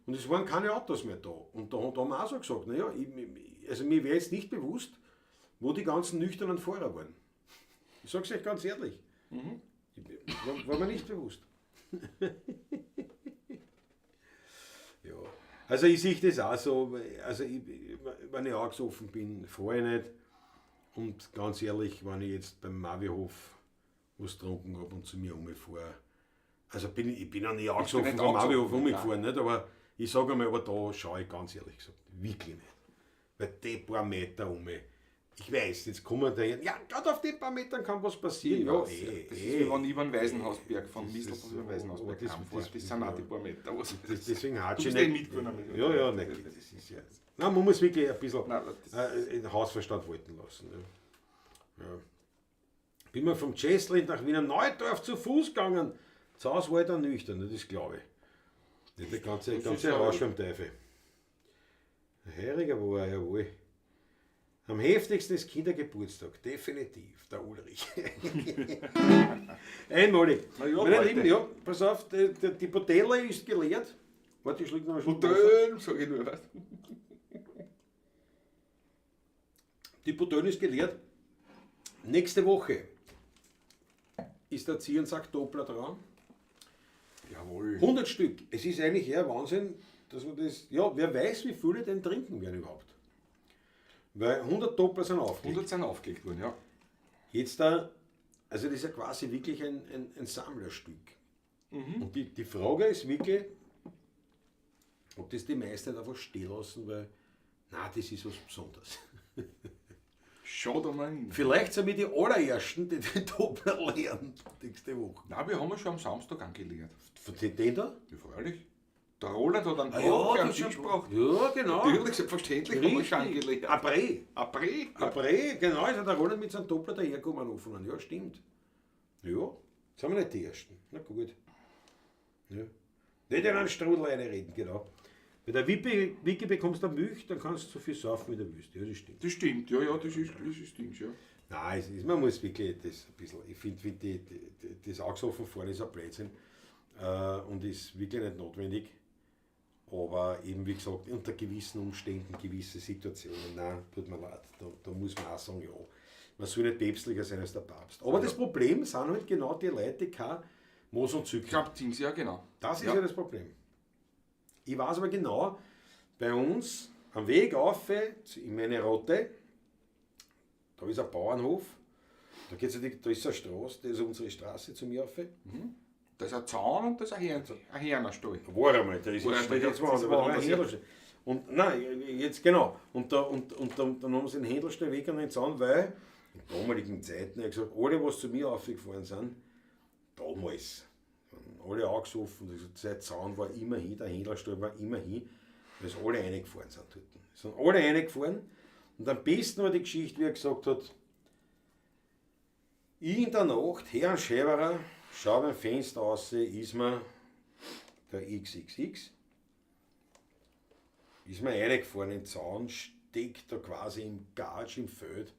Und es waren keine Autos mehr da. Und da haben wir auch so gesagt, naja, also mir wäre jetzt nicht bewusst, wo die ganzen nüchternen Fahrer waren. Ich sage es euch ganz ehrlich. War mir nicht bewusst. Ja. Also ich sehe das auch so, also wenn ich angesoffen bin, fahre ich nicht. Und ganz ehrlich, wenn ich jetzt beim Mavihof was getrunken habe und zu mir umfahre, also ich bin ja nie angesoffen nicht vom Mavihof angesoffen, umgefahren, nicht, aber ich sage einmal, aber da schaue ich ganz ehrlich gesagt wirklich nicht. Weil die paar Meter ich weiß, jetzt kommen da ja, gerade auf den paar Metern kann was passieren. Ja, das ist wie wenn ich über den Waisenhausberg von Mistel über den Waisenhausberg heimfahre. Das sind auch die paar Meter. Deswegen hat Du sie bist nicht. mitgefahren. Ja, nicht. Das ist ja. Nein, man muss wirklich ein bisschen Nein, den Hausverstand walten lassen. Ja. Ja. Bin mal vom Tschesslin nach Wiener Neudorf zu Fuß gegangen. Zu Hause war ich dann nüchtern, das glaube ich. Nicht der ganze Rausch beim Teufel. Ein Heuriger war er, jawohl. Am heftigsten ist Kindergeburtstag, definitiv, der Ulrich. Einmalig. Na ja, Meine Leute. Lieben, ja, pass auf, die Botelle ist geleert. Warte, ich schluck noch einen Schluck Wasser. Bouteille, sag ich nur. Was? Die Botelle ist geleert. Nächste Woche ist der Zierensack Doppler dran. Jawohl. 100 Stück. Es ist eigentlich eher Wahnsinn, dass man das, ja, wer weiß, wie viele den trinken werden überhaupt. Weil 100 Doppler sind aufgelegt. 100 sind aufgelegt worden, ja. Jetzt da, also das ist ja quasi wirklich ein Sammlerstück. Und die Frage ist wirklich, ob das die meisten einfach stehen lassen, weil, na, das ist was Besonderes. Schaut einmal hin. Vielleicht sind wir die allerersten, die den Doppler lernen nächste Woche. Nein, wir haben ja schon am Samstag angeleert. Von den da? Ja, freilich. Der Roland hat einen ja, am das Tisch schon- gebracht. Ja, genau. Natürlich, selbstverständlich haben wir schon Richtig. angeleert. April. April? April, genau, ist ja der Roland mit seinem Doppler dahergekommen angefangen. Ja, stimmt. Ja, jetzt haben wir nicht die ersten. Na gut. Ja. Nicht in einen Strudel reinreden, genau. Bei der Wiki bekommst du Milch, dann kannst du so viel saufen, wie du willst. Ja, das stimmt. Das stimmt, ja, das ist Dings, ja. Nein, man muss wirklich das ein bisschen, ich finde, das Augesoffen fahren ist ein Blödsinn und ist wirklich nicht notwendig. Aber eben, wie gesagt, unter gewissen Umständen, gewisse Situationen, nein, tut mir leid, da muss man auch sagen, ja, man soll nicht päpstlicher sein als der Papst. Aber das Problem sind halt genau die Leute, die kein Moos und Ich Zücken. glaube, Dings, ja, genau. Das ist ja das Problem. Ich weiß aber genau, bei uns am Weg auf in meine Rotte, da ist ein Bauernhof, da ist eine Straße, das ist unsere Straße zu mir auf. Da ist ein Zaun und da ist ein Hähnerstall. War einmal, da ist War steht einmal, jetzt das woanders, ist aber da war ein woanders, ja. Händelstall. Und nein, jetzt genau. Und dann haben sie den Händelstall weg an den Zaun, weil in damaligen Zeiten, ich gesagt, alle, was zu mir aufgefahren sind, damals, alle angesoffen, der Zaun war immer hin, der Händelstall war immer hin, weil sie alle reingefahren sind dort. Sie sind alle reingefahren und am besten war die Geschichte, wie er gesagt hat, ich in der Nacht, Herrn Schäberer, schau beim Fenster raus, ist mir der XXX, ist mir reingefahren in den Zaun, steckt da quasi im Gatsch im Feld,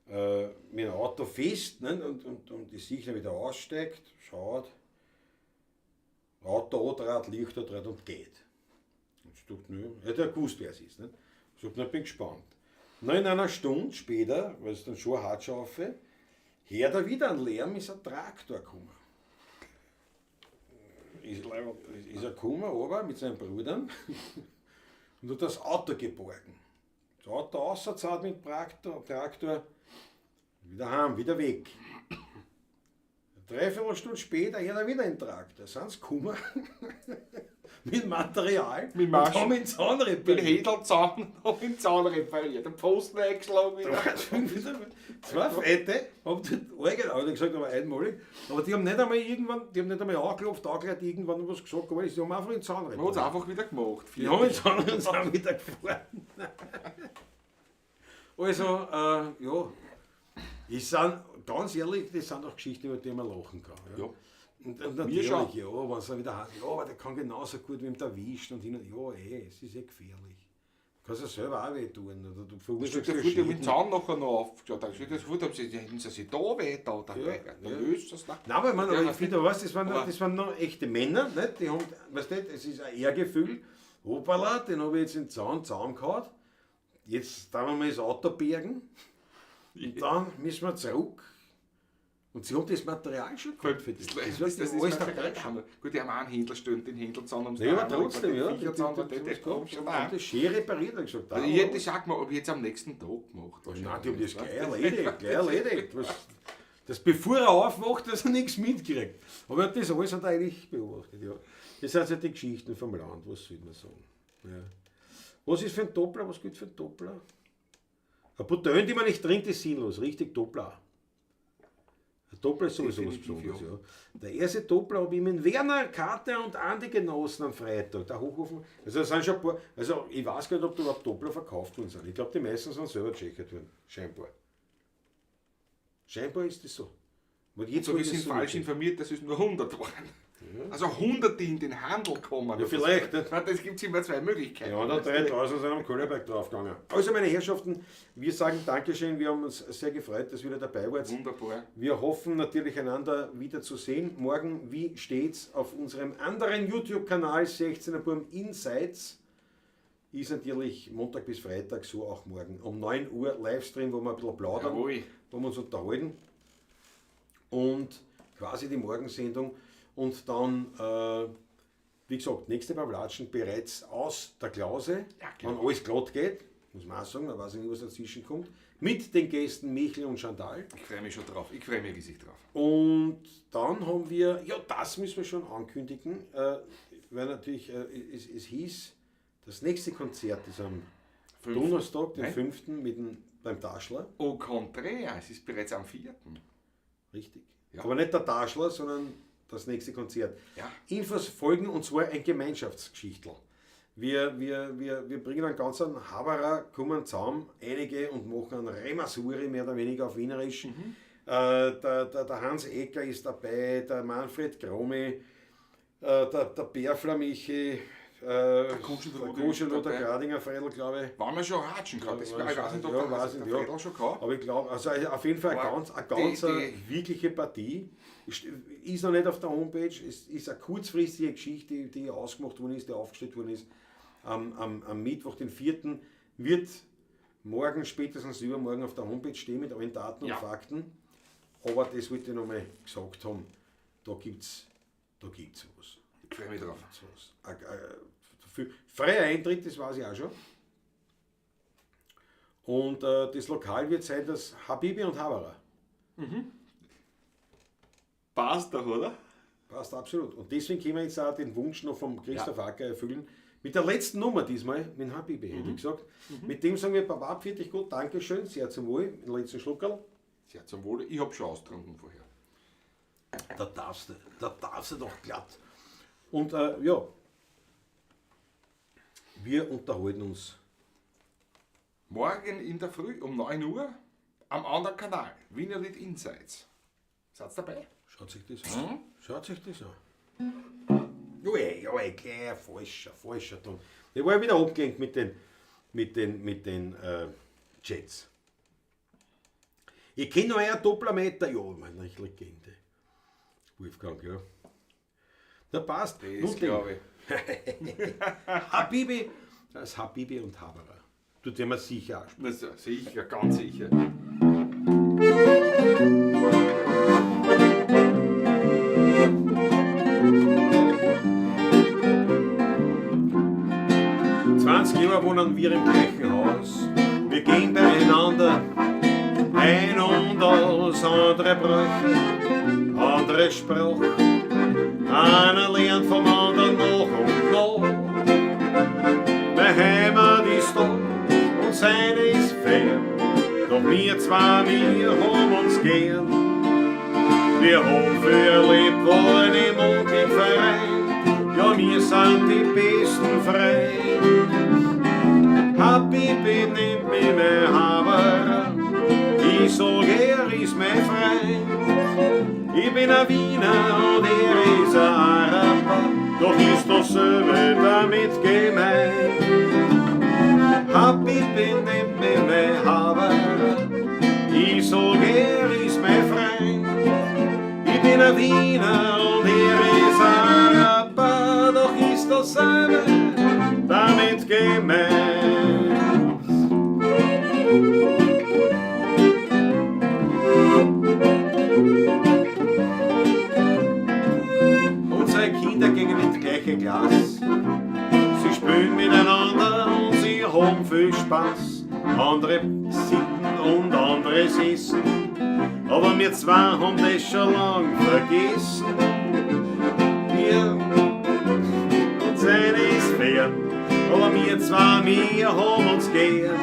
mit dem Auto fest, ne, und ich sehe, wie der aussteigt, schaut, Auto andreht, Licht andreht und geht. Und ich dachte, nö, er hat ja gewusst, wer es ist. Ne? Ich dachte, ich bin gespannt. Na, in einer Stunde später, weil es dann schon eine Hartschaufe, hört er wieder einen Lärm, ist ein Traktor gekommen. Ist er gekommen, aber mit seinen Brüdern und hat das Auto geborgen. Das Auto ausgezahlt mit dem Traktor, wieder heim, wieder weg. Eine Dreiviertelstunde später hört er wieder einen Traktor. Sind sie gekommen mit Material Mit und Maschen. haben den Zaun Mit repariert. Hädelzaun und den Zaun repariert. Den Posten eingeschlagen wieder. Zwei Fette haben dort original gesagt, aber einmalig. Aber die haben nicht einmal angeklopft, angehört, irgendwann was gesagt, aber sie haben einfach den Zaun Man hat es repariert. einfach wieder gemacht. Die haben den Zaun und sind wieder gefahren. Also, ja, ich sind, ganz ehrlich, das sind auch Geschichten, über die man lachen kann. Ja. Ja. Und Wir natürlich, schon. ja, wenn es wieder heißt, ja, aber der kann genauso gut wie ihm erwischt und hin und ja, es ist gefährlich. Du kannst ja selber auch weh tun. Oder du Das verursachst steht der ja Futter mit dem Schäden. Zaun nachher noch aufgeschaut. Da steht das Futter, hätten sie sich da weh da dabei. Ja, Dann ja. löst das nach. Nein, aber, man, Ja, aber das ich finde, weißt, das aber- waren noch echte Männer, nicht? Die haben, weißt du, es ist ein Ehrgefühl. Hoppala, den habe ich jetzt in den Zaun gehauen. Jetzt darf wir mal das Auto bergen. Und dann müssen wir zurück. Und sie haben das Material schon gehabt für das. Das Das ist wird alles Material. dabei. Gut, die haben auch einen Händlerstund, den Händlerzaun haben sie Ja, da aber auch noch, trotzdem, den ja. Viecherzaun, Das der kommt schon da. das schön repariert, habe ich gesagt. Also ich hätte das auch gemacht, aber jetzt am nächsten Tag gemacht. Nein, die haben das gleich erledigt. Das bevor er aufwacht, dass er nichts mitkriegt. Aber er hat das alles hat er eigentlich beobachtet, ja. Das sind ja die Geschichten vom Land, was soll man sagen. Ja. Was ist für ein Doppler? Was gilt für ein Doppler? Eine Bouteille, die man nicht trinkt, ist sinnlos. Richtig Doppler. Ein Doppler ist sowieso was Definitiv, Besonderes, ja. Der erste Doppler habe ich mit Werner, Kater und Andi genossen am Freitag. Der Hochofen. Also, das sind schon ein paar, also ich weiß gar nicht, ob da überhaupt Doppler verkauft worden sind. Ich glaube, die meisten sind selber gecheckt worden. Scheinbar. Scheinbar ist das so. Und jetzt So, wo wir ich das sind so falsch mitkriege. informiert, dass es nur 100 waren. Also Hunderte, die in den Handel kommen. Ja, vielleicht, nicht? Das gibt es immer zwei Möglichkeiten. Ja, und 3000 sind am Kohleberg draufgegangen. Also, meine Herrschaften, wir sagen Dankeschön. Wir haben uns sehr gefreut, dass ihr wieder dabei wart. Wunderbar. Wir hoffen natürlich, einander wieder zu sehen. Morgen, wie steht's auf unserem anderen YouTube-Kanal 16er Burm Insights? Ist natürlich Montag bis Freitag, so auch morgen um 9 Uhr Livestream, wo wir ein bisschen plaudern, Jawohl. wo wir uns unterhalten. Und quasi die Morgensendung. Und dann wie gesagt, nächste Pawlatschen bereits aus der Klause, Ja, genau. wenn alles glatt geht, muss man auch sagen, da weiß ich nicht, was dazwischen kommt, mit den Gästen Michel und Chantal. Ich freue mich schon drauf. Ich freue mich riesig drauf. Und dann haben wir, ja, das müssen wir schon ankündigen, weil natürlich es hieß, das nächste Konzert ist am Donnerstag, den Nein. 5. beim Taschler. Au contraire, es ist bereits am 4. Richtig. Ja. Aber nicht der Taschler, sondern das nächste Konzert. Ja. Infos folgen und zwar ein Gemeinschaftsgeschichtel. Wir bringen einen ganzen Haberer, kommen zusammen, einige und machen einen Remasuri mehr oder weniger auf Wienerisch. Der Hans Ecker ist dabei, der Manfred Gromi, der Bärfler Michi, der Kuschelot, der Gradinger Freidl, glaube ich. Waren wir schon ratschen gerade? Ich Ja, weiß nicht, ob ja, der weiß ich, der ja. Fredel schon gehabt. Aber ich glaube, also auf jeden Fall Aber eine ganz die- wirkliche Partie. Ist noch nicht auf der Homepage, es ist eine kurzfristige Geschichte, die ausgemacht worden ist, die aufgestellt worden ist. Am Mittwoch, den 4. wird morgen, spätestens übermorgen auf der Homepage stehen mit allen Daten Ja. und Fakten. Aber das wollte ich nochmal gesagt haben, da gibt's was. Ich freue mich drauf. Freier Eintritt, das weiß ich auch schon. Und das Lokal wird sein das Habibi und Haberer. Passt doch, oder? Passt absolut. Und deswegen können wir jetzt auch den Wunsch noch vom Christoph Acker erfüllen. Mit der letzten Nummer diesmal, mit dem Habibi, hätte ich gesagt. Mit dem sagen wir, Papa, für dich gut, Dankeschön, sehr zum Wohl, den letzten Schluckerl. Sehr zum Wohle. Ich habe schon ausgetrunken vorher. Da darfst du doch glatt. Und ja, wir unterhalten uns. Morgen in der Früh um 9 Uhr am anderen Kanal, Wiener Lied Insights. Seid dabei? Schaut sich das an. Schaut sich das an. Ja, gleich falscher Ton. Ich war ja wieder abgelenkt mit den Jets. Ich kenne noch einen Dopplermeter, ja, meine Legende. Wolfgang, ja. Na passt. Das glaube ich. Habibi, das ist Habibi und Haberer. Tut mir sicher ansprechen. Das ist sicher, ganz sicher. Jahre wohnen wir im gleichen Haus. Wir gehen beieinander ein und aus, andere Brüche, andere Spruch. Einer lernt vom anderen noch und noch. Meine Heimat ist da und seine ist fern. Doch wir zwei, wir haben uns gern. Wir haben für erlebt worden im Musikverein. Ja, wir sind die besten Freunde. Habibi nennt mich mein Haberer. Ich sag, er ist mein Freund. Ich bin ein Wiener und er ist ein Araber. Doch ist dasselbe damit gemeint. Habibi nennt mich mein Haberer. Ich sag, er ist mein Freund. Ich bin ein Wiener und er ist ein Araber. Doch ist dasselbe damit gemeint. Unsere Kinder gehen ins gleiche Glas. Sie spielen miteinander und sie haben viel Spaß. Andere sitzen und andere sitzen. Aber wir zwei haben das schon lang vergessen. Wir und seine ist fern. Aber wir zwei, wir haben uns gern.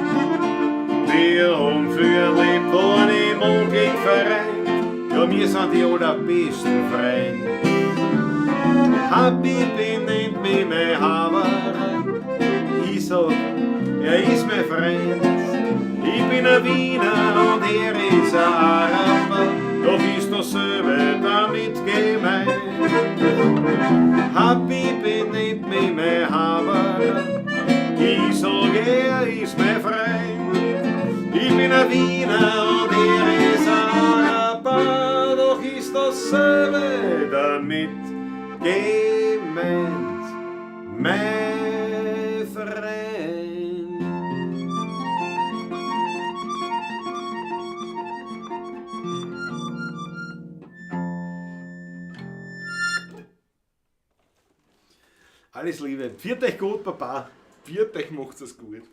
Wir haben viel erlebt worden im Musikverein. Ja, wir sind die allerbesten Freunde. Habibi nennt mich mein Haberer. Ich sag, er ist mein Freund. Ich bin ein Wiener und er ist ein Araber. Doch ist dasselbe damit gemeint. Habibi nennt mich mein Haberer. Ich sag, er ist mein Freund. Ich bin ein Wiener und er ist ein Araber. Doch ist dasselbe damit gemeint, mein Freund. Alles Liebe. Pfiat euch gut, Papa. Viert euch macht's es gut.